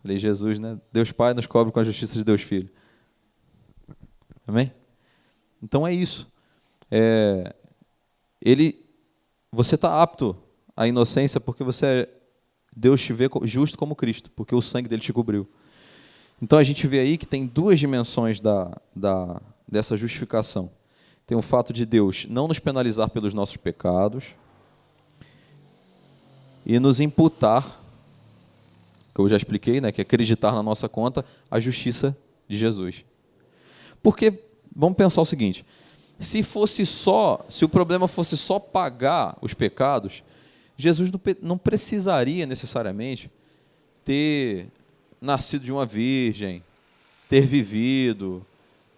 Falei Jesus, né? Deus Pai nos cobre com a justiça de Deus Filho. Amém? Então é isso. É, você está apto à inocência porque Deus te vê justo como Cristo, porque o sangue dele te cobriu. Então a gente vê aí que tem duas dimensões dessa justificação. Tem o fato de Deus não nos penalizar pelos nossos pecados e nos imputar, que eu já expliquei, né, que é acreditar na nossa conta a justiça de Jesus. Porque, vamos pensar o seguinte, se o problema fosse só pagar os pecados, Jesus não precisaria necessariamente ter nascido de uma virgem, ter vivido,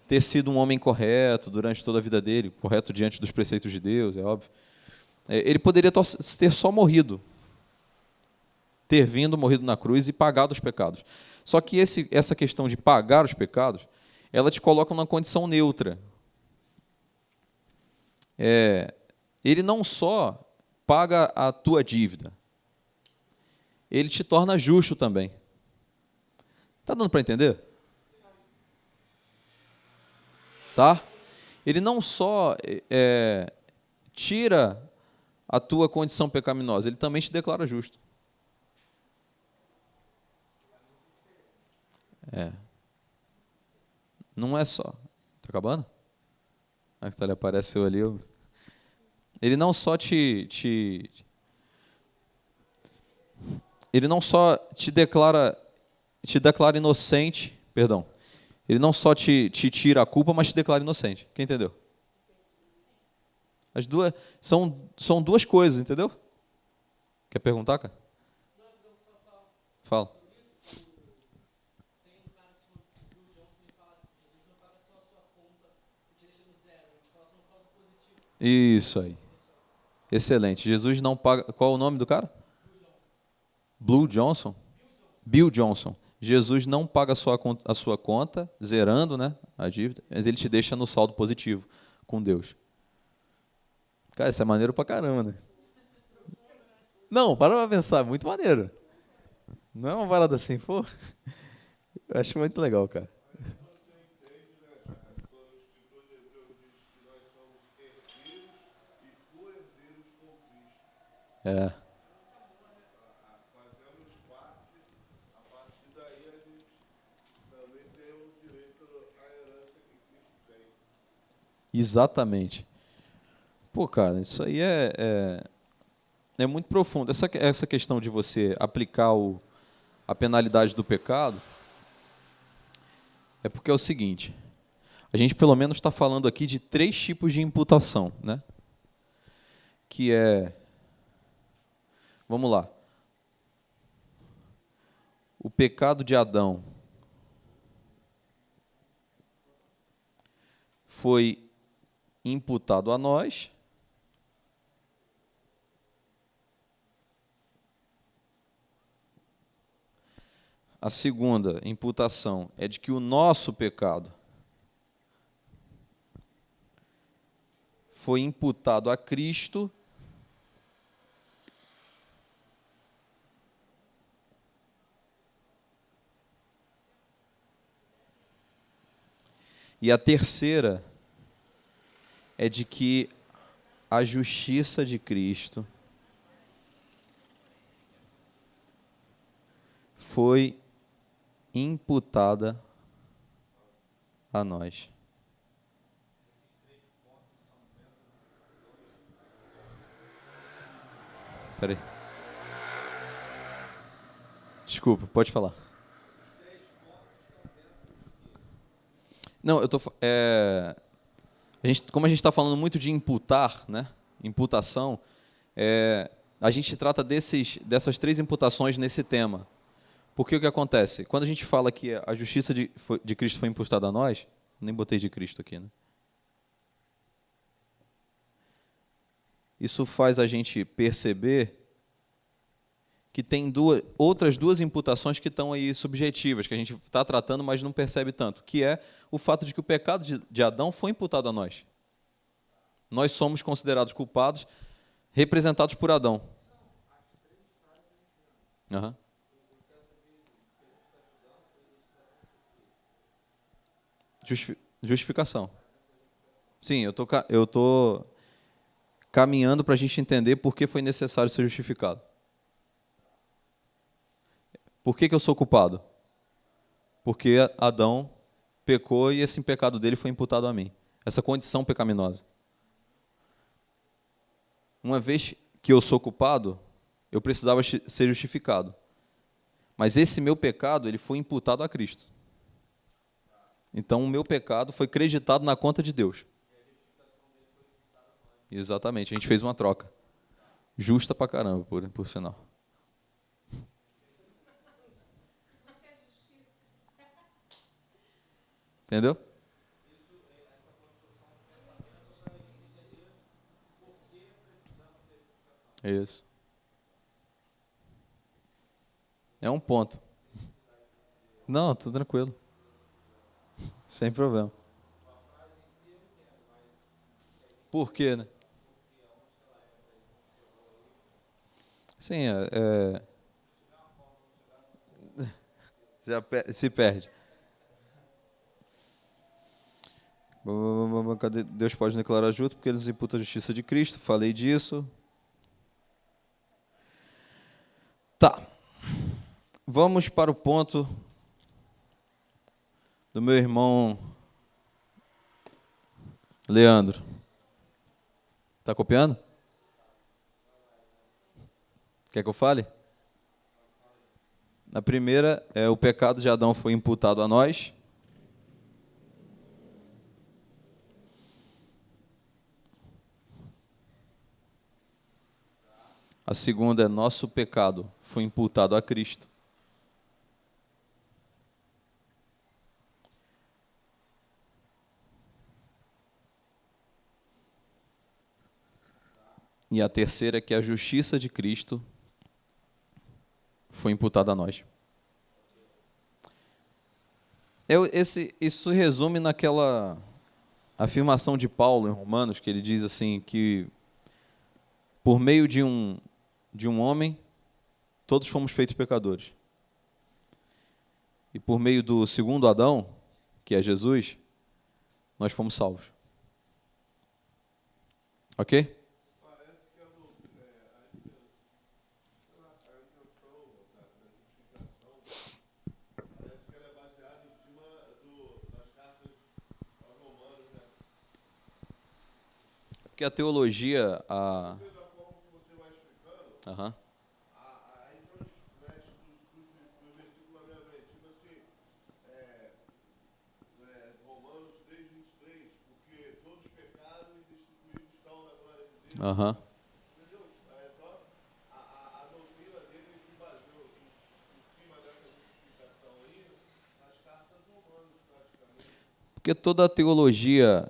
ter sido um homem correto durante toda a vida dele, correto diante dos preceitos de Deus, é óbvio. Ele poderia ter só morrido, ter vindo, morrido na cruz e pagado os pecados. Só que essa questão de pagar os pecados, ela te coloca numa condição neutra. Ele não só paga a tua dívida, ele te torna justo também. Está dando para entender? Tá? Ele não só tira a tua condição pecaminosa, ele também te declara justo. Não é só. Está acabando? A Vitória apareceu ali. Ele não só ele não só te declara inocente, perdão. Ele não só te tira a culpa, mas te declara inocente. Quem entendeu? As duas são duas coisas, entendeu? Quer perguntar, cara? Fala. Isso aí. Excelente. Jesus não paga. Qual é o nome do cara? Blue Johnson? Bill Johnson. Jesus não paga a sua conta, zerando, né, a dívida, mas ele te deixa no saldo positivo com Deus. Cara, isso é maneiro pra caramba, né? Não, para pra pensar, muito maneiro. Não é uma parada assim, pô? Eu acho muito legal, cara. É. Exatamente. Pô, cara, isso aí é muito profundo. Essa questão de você aplicar a penalidade do pecado é porque é o seguinte: a gente pelo menos está falando aqui de três tipos de imputação, né? Que vamos lá, o pecado de Adão foi imputado a nós. A segunda imputação é de que o nosso pecado foi imputado a Cristo. E a terceira é de que a justiça de Cristo foi imputada a nós. Espera aí. Desculpa, pode falar. Não, eu tô. Como a gente está falando muito de imputar, né? Imputação, a gente trata dessas três imputações nesse tema. Porque o que acontece? Quando a gente fala que a justiça de Cristo foi imputada a nós, nem botei de Cristo aqui, né? Isso faz a gente perceber que tem outras duas imputações que estão aí subjetivas, que a gente está tratando, mas não percebe tanto, que é o fato de que o pecado de Adão foi imputado a nós. Nós somos considerados culpados, representados por Adão. Uhum. Justificação. Sim, eu tô caminhando para a gente entender por que foi necessário ser justificado. Por que eu sou culpado? Porque Adão pecou e esse pecado dele foi imputado a mim. Essa condição pecaminosa. Uma vez que eu sou culpado, eu precisava ser justificado. Mas esse meu pecado, ele foi imputado a Cristo. Então, o meu pecado foi creditado na conta de Deus. Exatamente, a gente fez uma troca. Justa pra caramba, por sinal. Entendeu? Isso. É um ponto. Não, tudo tranquilo. Sem problema. Por quê, né? Sim, já se perde. Cadê? Deus pode declarar justo porque eles imputam a justiça de Cristo. Falei disso. Tá. Vamos para o ponto do meu irmão Leandro. Tá copiando? Quer que eu fale? Na primeira, o pecado de Adão foi imputado a nós. A segunda é nosso pecado foi imputado a Cristo. E a terceira é que a justiça de Cristo foi imputada a nós. Isso resume naquela afirmação de Paulo em Romanos, que ele diz assim, que por meio de um homem, todos fomos feitos pecadores. E por meio do segundo Adão, que é Jesus, nós fomos salvos. Ok? Porque a teologia... Uhum. Uhum.
A doutrina dele se baseou em cima dessa justificação aí nas cartas romanas, praticamente.
Porque toda a teologia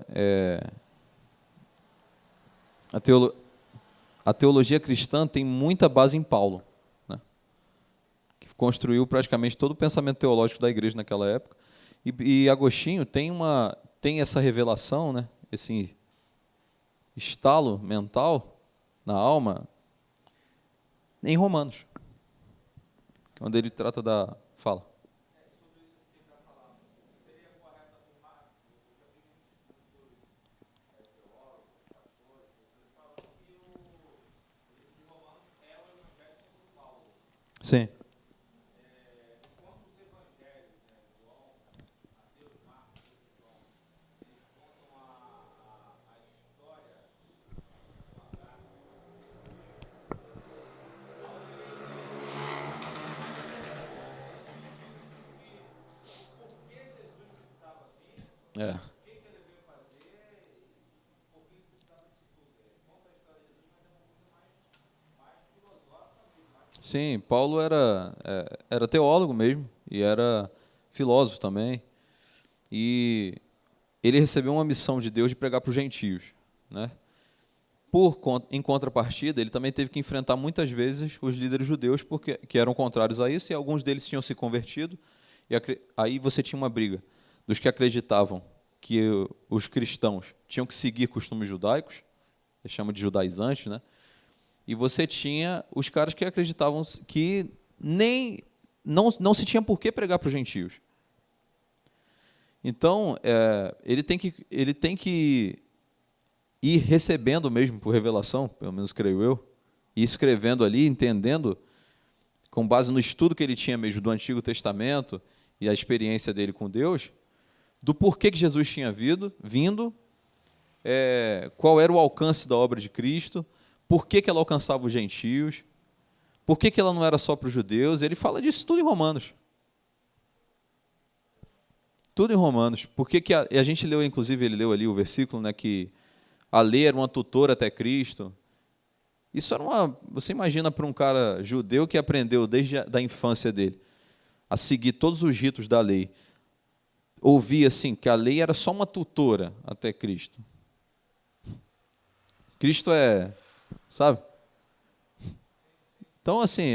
a teologia cristã tem muita base em Paulo, né? Que construiu praticamente todo o pensamento teológico da igreja naquela época. E Agostinho tem essa revelação, né? Esse estalo mental na alma em Romanos, onde ele trata da fala. Sim. É. Sim, Paulo era teólogo mesmo e era filósofo também. E ele recebeu uma missão de Deus de pregar para os gentios, né? Em contrapartida, ele também teve que enfrentar muitas vezes os líderes judeus que eram contrários a isso, e alguns deles tinham se convertido, e aí você tinha uma briga dos que acreditavam que os cristãos tinham que seguir costumes judaicos, eles chamam de judaizantes, né? E você tinha os caras que acreditavam que nem não se tinha por que pregar para os gentios. Então, ele tem que ir recebendo mesmo por revelação, pelo menos creio eu, e escrevendo ali, entendendo, com base no estudo que ele tinha mesmo do Antigo Testamento e a experiência dele com Deus, do porquê que Jesus tinha vindo, qual era o alcance da obra de Cristo, por que ela alcançava os gentios, por que ela não era só para os judeus. Ele fala disso tudo em Romanos. Tudo em Romanos. Porque a gente leu, inclusive, ele leu ali o versículo, né, que a lei era uma tutora até Cristo. Isso era você imagina para um cara judeu que aprendeu desde a infância dele a seguir todos os ritos da lei, ouvir assim que a lei era só uma tutora até Cristo. Cristo sabe? Então assim,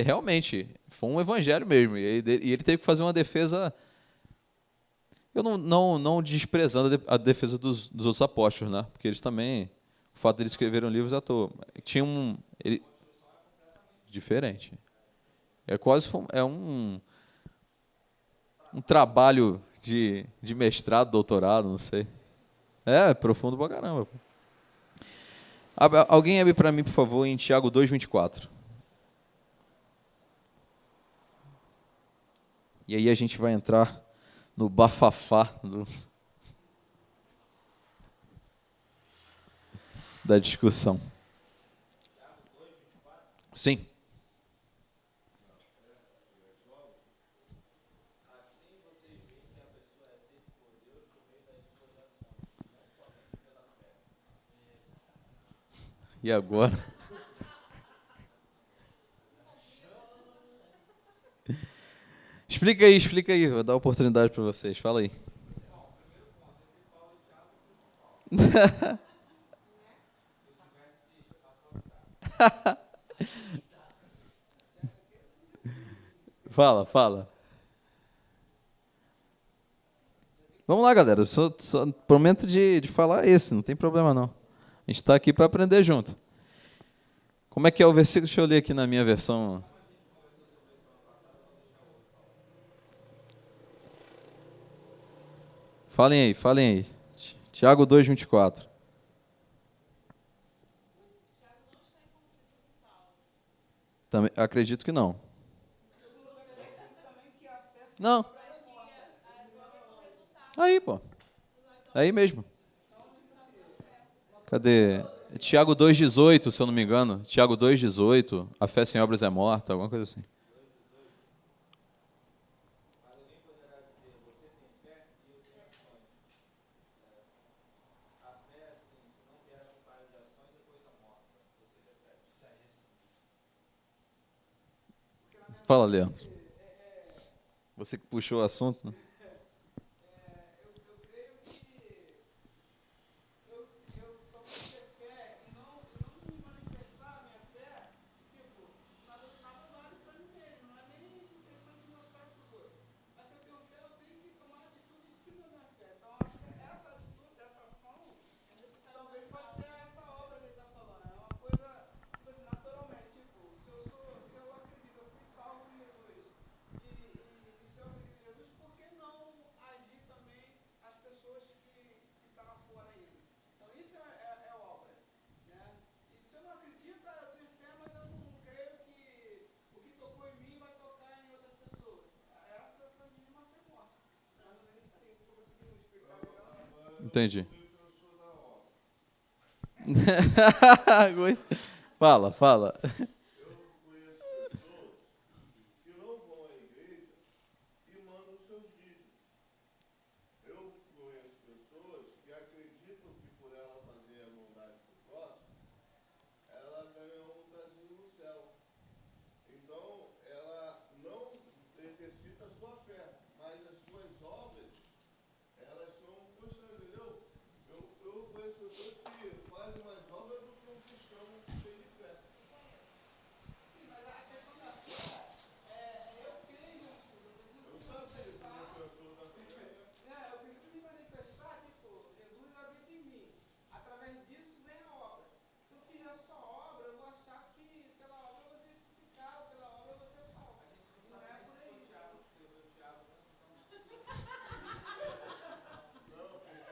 realmente foi um evangelho mesmo. E ele teve que fazer uma defesa. Eu não desprezando a defesa dos outros apóstolos, né? Porque eles também, o fato de eles escreverem livros à toa, tinha diferente. É quase um trabalho de mestrado, doutorado, não sei. É profundo pra caramba. Alguém abre para mim, por favor, em Tiago 2:24. E aí a gente vai entrar no bafafá da discussão. Sim. E agora? Explica aí. Vou dar oportunidade para vocês. Fala aí. Fala. Vamos lá, galera. Eu só prometo de falar esse, não tem problema não. A gente está aqui para aprender junto. Como é que é o versículo? Deixa eu ler aqui na minha versão. Falem aí. Tiago 2:24. Também, acredito que não. Não. Aí, pô. Aí mesmo. Cadê? Tiago 2:18, se eu não me engano. Tiago 2:18. A fé sem obras é morta, alguma coisa assim. Fala, Leandro. Você que puxou o assunto, né? Entendi. Fala.
Eu conheço pessoas que não vão à igreja e mandam os seus dízimos.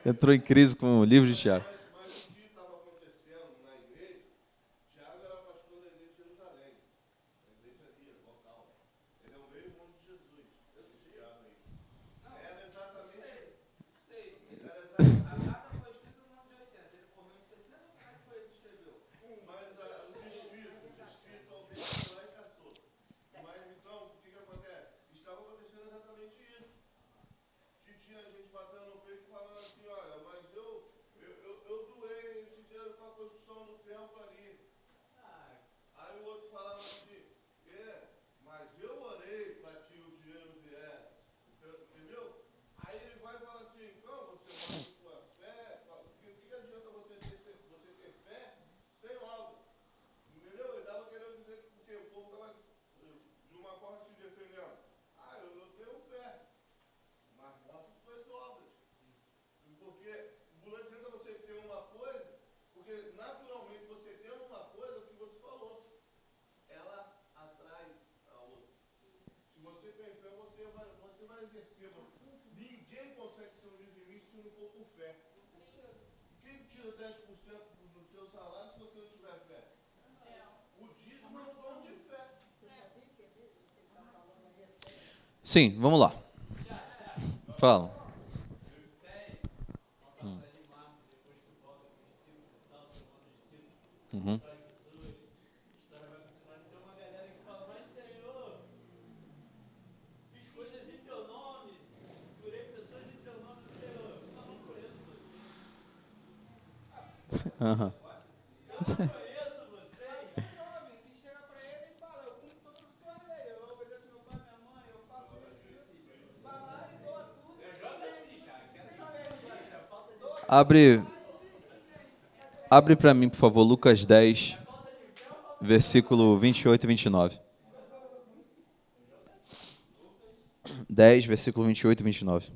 Entrou em crise com o livro de Tiago.
Mas o que estava acontecendo na igreja, Tiago era pastor da igreja de Jerusalém, a igreja ali, local. Ele é o meio irmão de Jesus. Esse Tiago aí. Era exatamente. Era exatamente. A data foi escrita no ano de 80. Ele morreu em 60, como é que foi ele que escreveu? Mas os escritos, alguém foi lá e caçou. Mas então, o que acontece? Estava acontecendo exatamente isso. Que tinha gente batendo no peito e falando assim, olha, mas eu doei esse dinheiro para a construção do templo ali. Aí o outro falava assim, mas eu orei para que o dinheiro viesse. Entendeu? Aí ele vai e fala assim, então você mostra sua fé, o que adianta você ter fé sem obra? Entendeu? Ele estava querendo dizer que porque o povo estava de uma forma se defendendo. Eu tenho fé, mas mostra suas obras. Porque não adianta você ter uma coisa, porque naturalmente você tendo uma coisa, o que você falou, ela atrai a outra. Se você tem fé, você vai exercer. Ninguém consegue ser um dizimista se não for por fé. Quem tira 10% do seu salário se você não tiver fé? O dízimo é um dom de fé.
Sim, vamos lá. Fala. Uhum. Uhum. Abre para mim, por favor, Lucas 10, versículo 28 e 29. 10, versículo 28 e 29.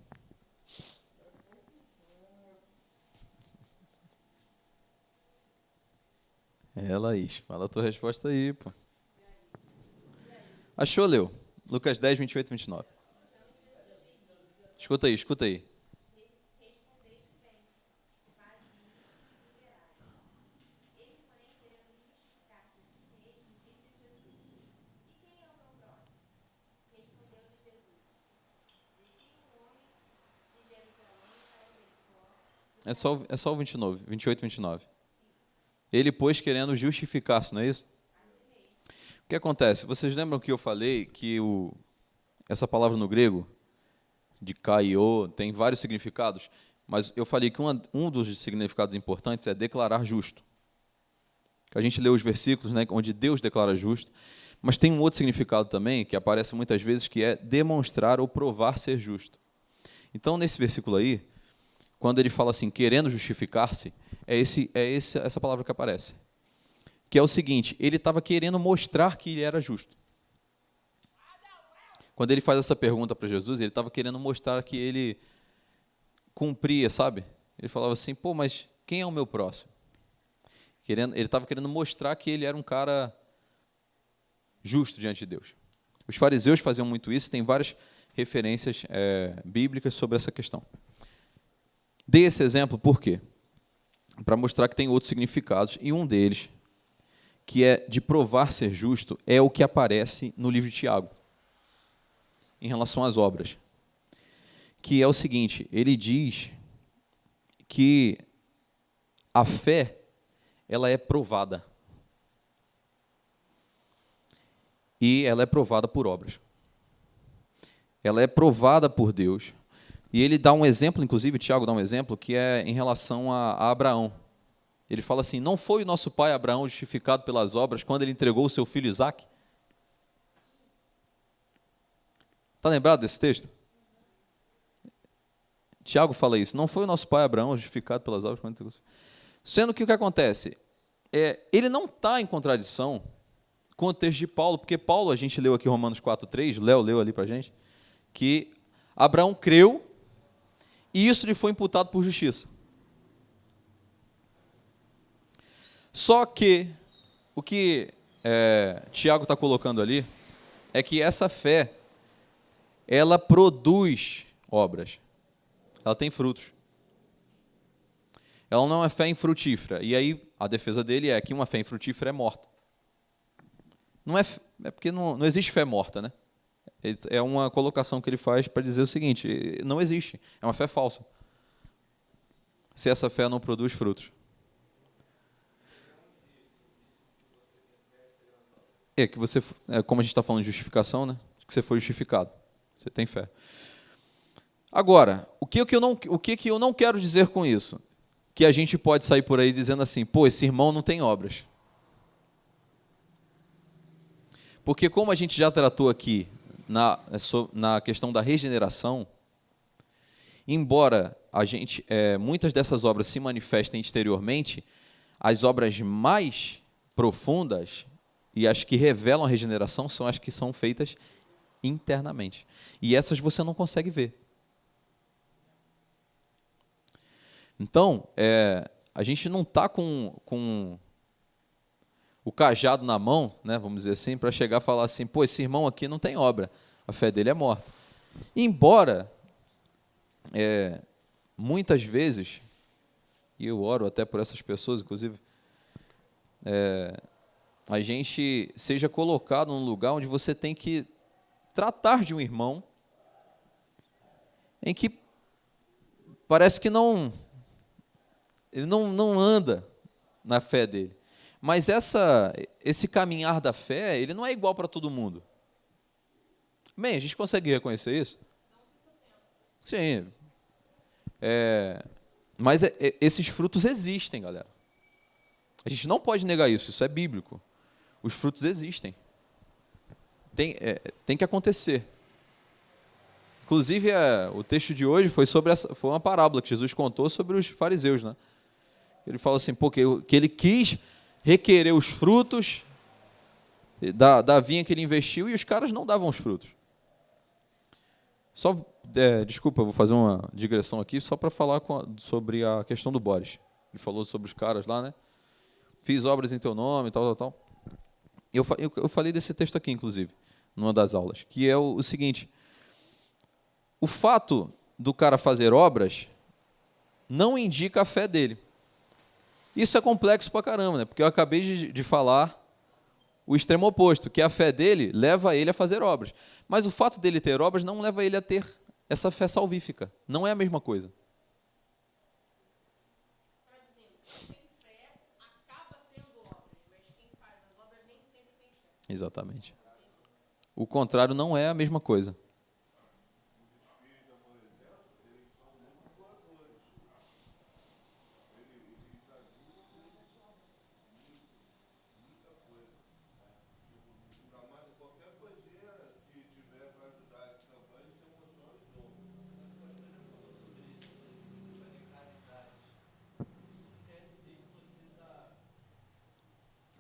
Laís, fala a tua resposta aí, pô. Achou, Leu? Lucas 10, 28 e 29. Escuta aí, escuta aí.
Respondeste bem, faz isso e verás. Ele, porém, querendo justificar-se a si mesmo, disse a Jesus: E quem é o meu próximo? Respondeu-lhe Jesus: Descia um homem de Jerusalém para Jericó.
É só o 29, 28 e 29. Ele, pois, querendo justificar-se, não é isso? O que acontece? Vocês lembram que eu falei que essa palavra no grego, de kaio, tem vários significados, mas eu falei que um dos significados importantes é declarar justo. A gente lê os versículos, né, onde Deus declara justo, mas tem um outro significado também, que aparece muitas vezes, que é demonstrar ou provar ser justo. Então, nesse versículo aí, quando ele fala assim, querendo justificar-se, essa palavra que aparece. Que é o seguinte, ele estava querendo mostrar que ele era justo. Quando ele faz essa pergunta para Jesus, ele estava querendo mostrar que ele cumpria, sabe? Ele falava assim, pô, mas quem é o meu próximo? Ele estava querendo mostrar que ele era um cara justo diante de Deus. Os fariseus faziam muito isso, tem várias referências bíblicas sobre essa questão. Dei esse exemplo por quê? Para mostrar que tem outros significados, e um deles, que é de provar ser justo, é o que aparece no livro de Tiago, em relação às obras. Que é o seguinte, ele diz que a fé, ela é provada. E ela é provada por obras. Ela é provada por Deus. E ele dá um exemplo, inclusive, Tiago dá um exemplo, que é em relação a Abraão. Ele fala assim, não foi o nosso pai Abraão justificado pelas obras quando ele entregou o seu filho Isaque? Está lembrado desse texto? Tiago fala isso, não foi o nosso pai Abraão justificado pelas obras quando entregou o seu filho. Sendo que o que acontece? Ele não está em contradição com o texto de Paulo, porque Paulo, a gente leu aqui Romanos 4,3, Léo leu ali para a gente, que Abraão creu e isso lhe foi imputado por justiça. Só que o que Tiago está colocando ali é que essa fé, ela produz obras, ela tem frutos. ela não é fé infrutífera. E aí a defesa dele é que uma fé infrutífera é morta. Não é porque não existe fé morta, né? É uma colocação que ele faz para dizer o seguinte: não existe, é uma fé falsa, se essa fé não produz frutos. Que você, como a gente está falando de justificação, né? Que você foi justificado, você tem fé. Agora, o que eu não quero dizer com isso? Que a gente pode sair por aí dizendo assim: pô, esse irmão não tem obras. Porque como a gente já tratou aqui na questão da regeneração, embora muitas dessas obras se manifestem exteriormente, as obras mais profundas e as que revelam a regeneração são as que são feitas internamente. E essas você não consegue ver. Então, a gente não está com o cajado na mão, né, vamos dizer assim, para chegar a falar assim: pô, esse irmão aqui não tem obra, a fé dele é morta. Embora, muitas vezes, e eu oro até por essas pessoas, inclusive, a gente seja colocado num lugar onde você tem que tratar de um irmão em que parece que ele não anda na fé dele. Mas esse caminhar da fé, ele não é igual para todo mundo. Bem, a gente consegue reconhecer isso? Sim. Mas esses frutos existem, galera. A gente não pode negar isso é bíblico. Os frutos existem. Tem que acontecer. Inclusive, o texto de hoje foi uma parábola que Jesus contou sobre os fariseus, né? Ele fala assim, que ele quis requerer os frutos da vinha que ele investiu e os caras não davam os frutos. Desculpa, eu vou fazer uma digressão aqui só para falar sobre a questão do Boris. Ele falou sobre os caras lá, né? Fiz obras em teu nome, tal. Eu falei desse texto aqui, inclusive, numa das aulas, que é o seguinte: o fato do cara fazer obras não indica a fé dele. Isso é complexo pra caramba, né? Porque eu acabei de falar o extremo oposto, que a fé dele leva ele a fazer obras. Mas o fato dele ter obras não leva ele a ter essa fé salvífica. Não é a mesma coisa.
Quem tem fé acaba tendo obras, mas quem faz as obras nem sempre tem fé.
Exatamente. O contrário não é a mesma coisa.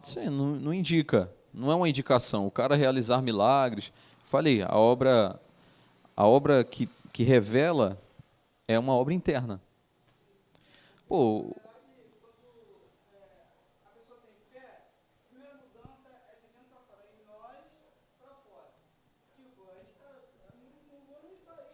Sim, não indica. Não é uma indicação. O cara realizar milagres. Falei, a obra que revela é uma obra interna. Pô,
A pessoa tem fé, a primeira mudança é de dentro para fora, em nós para fora. Tipo, a gente não vou nem sair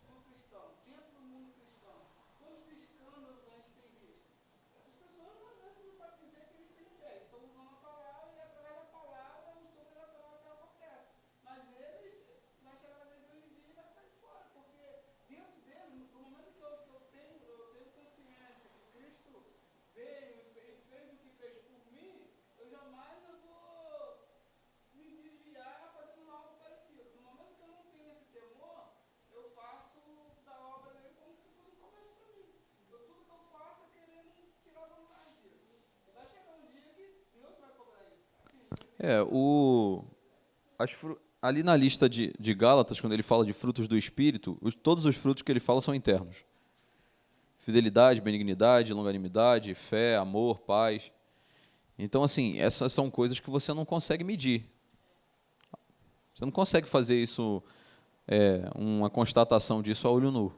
do mundo cristão, dentro do mundo cristão. Quantos escândalos a gente tem visto? Essas pessoas não podem dizer que eles têm fé, eles estão usando a palavra e através da palavra o sobrenatural até acontece. Mas eles, vai chegar na vez deles e vai ficar de fora, porque dentro dele, no momento que eu tenho consciência que Cristo veio e fez o que fez por mim, eu jamais vou me desviar fazendo algo parecido. No momento que eu não tenho esse temor, eu faço da obra dele como se fosse um começo para mim. Tudo que eu faço é querendo tirar vantagem disso. E vai chegar um dia que Deus vai cobrar isso.
ali na lista de Gálatas, quando ele fala de frutos do Espírito, todos os frutos que ele fala são internos. Fidelidade, benignidade, longanimidade, fé, amor, paz. Então, assim, essas são coisas que você não consegue medir. Você não consegue fazer isso, uma constatação disso a olho nu.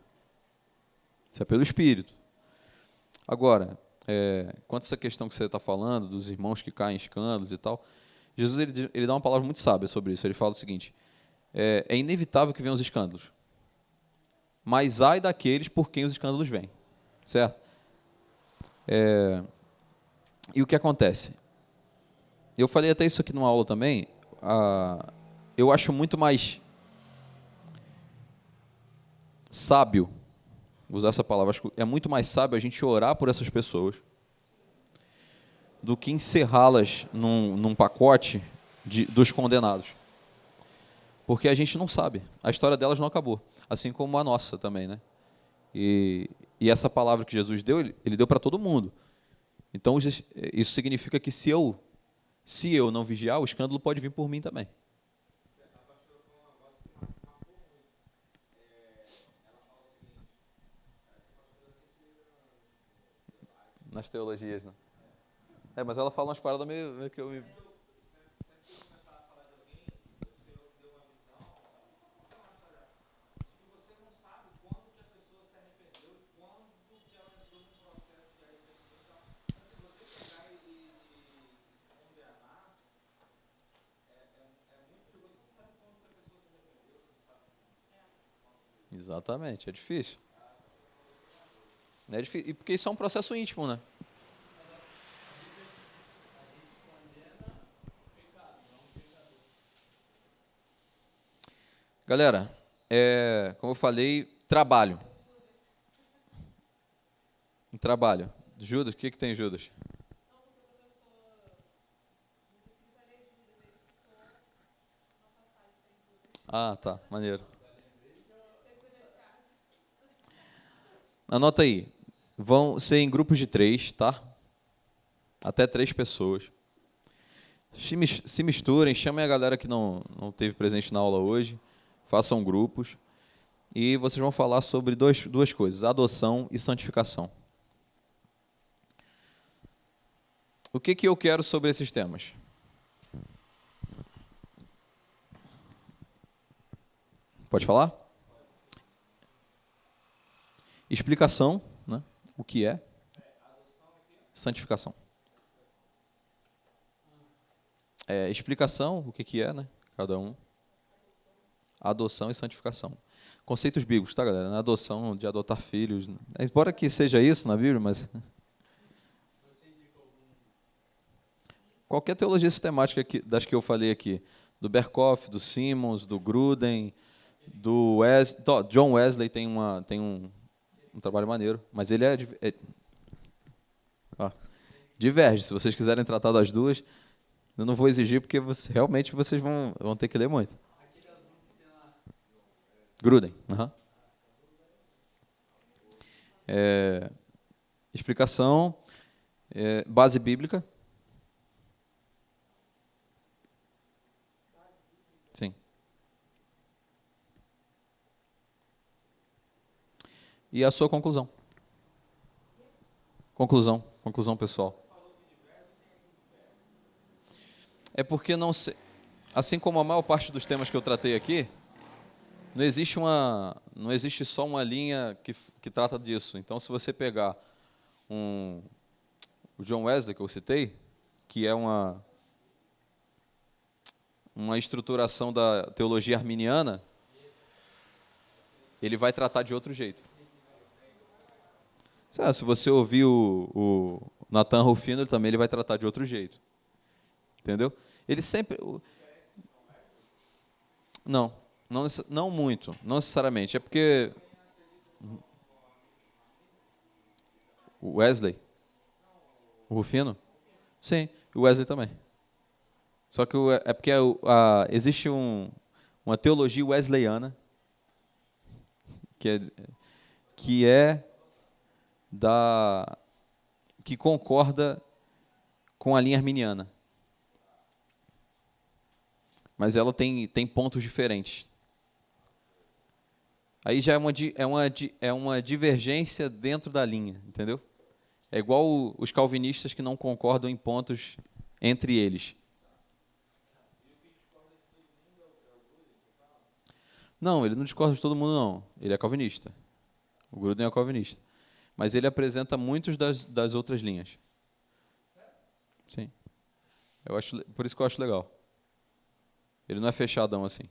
Isso é pelo Espírito. Agora, quanto a essa questão que você está falando, dos irmãos que caem em escândalos e tal, Jesus ele dá uma palavra muito sábia sobre isso. Ele fala o seguinte: é inevitável que venham os escândalos, mas ai daqueles por quem os escândalos vêm. Certo? E o que acontece? Eu falei até isso aqui numa aula também. Eu acho muito mais sábio, usar essa palavra, acho que é muito mais sábio a gente orar por essas pessoas do que encerrá-las num pacote dos condenados. Porque a gente não sabe. A história delas não acabou. Assim como a nossa também, né? E essa palavra que Jesus deu, ele deu para todo mundo. Então, isso significa que se eu não vigiar, o escândalo pode vir por mim também. Nas teologias, né? Mas ela fala umas paradas meio que eu me... Exatamente, é difícil. É difícil. E porque isso é um processo íntimo, né? Galera, como eu falei, trabalho. Em trabalho. Judas, o que tem Judas? Ah, tá, maneiro. Anota aí. Vão ser em grupos de 3, tá? Até 3 pessoas. Se misturem, chamem a galera que não teve presente na aula hoje. Façam grupos. E vocês vão falar sobre duas coisas: adoção e santificação. O que eu quero sobre esses temas? Pode falar? Explicação, né? O que é? Santificação. Explicação, o que é, né? Cada um. Adoção e santificação. Conceitos bíblicos, tá, galera? Na adoção, de adotar filhos. Embora que seja isso na Bíblia, mas... Qualquer teologia sistemática das que eu falei aqui, do Berkhoff, do Simmons, do Gruden, do John Wesley tem um trabalho maneiro, mas ele diverge. Se vocês quiserem tratar das duas, eu não vou exigir, porque realmente vocês vão ter que ler muito. Gruden. Explicação, base bíblica. Sim. E a sua conclusão. Conclusão pessoal. É porque não sei, assim como a maior parte dos temas que eu tratei aqui, não existe só uma linha que trata disso. Então, se você pegar o John Wesley, que eu citei, que é uma estruturação da teologia arminiana, ele vai tratar de outro jeito. Se você ouvir o Nathan Rufino, ele vai tratar de outro jeito. Entendeu? Ele sempre... Não muito, não necessariamente. É porque o Wesley, o Rufino, sim, o Wesley também. Só que é porque existe uma teologia wesleyana que concorda com a linha arminiana. Mas ela tem pontos diferentes. Aí já é uma divergência dentro da linha, entendeu? É igual os calvinistas que não concordam em pontos entre eles. Não, ele não discorda de todo mundo, não. Ele é calvinista. O Gruden é calvinista. Mas ele apresenta muitos das outras linhas. Sim. Por isso que eu acho legal. Ele não é fechadão assim.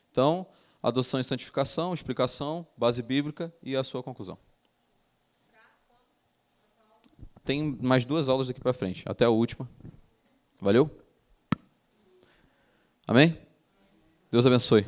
Então, adoção e santificação, explicação, base bíblica e a sua conclusão. tem mais 2 aulas daqui para frente, até a última. Valeu? Amém? Deus abençoe.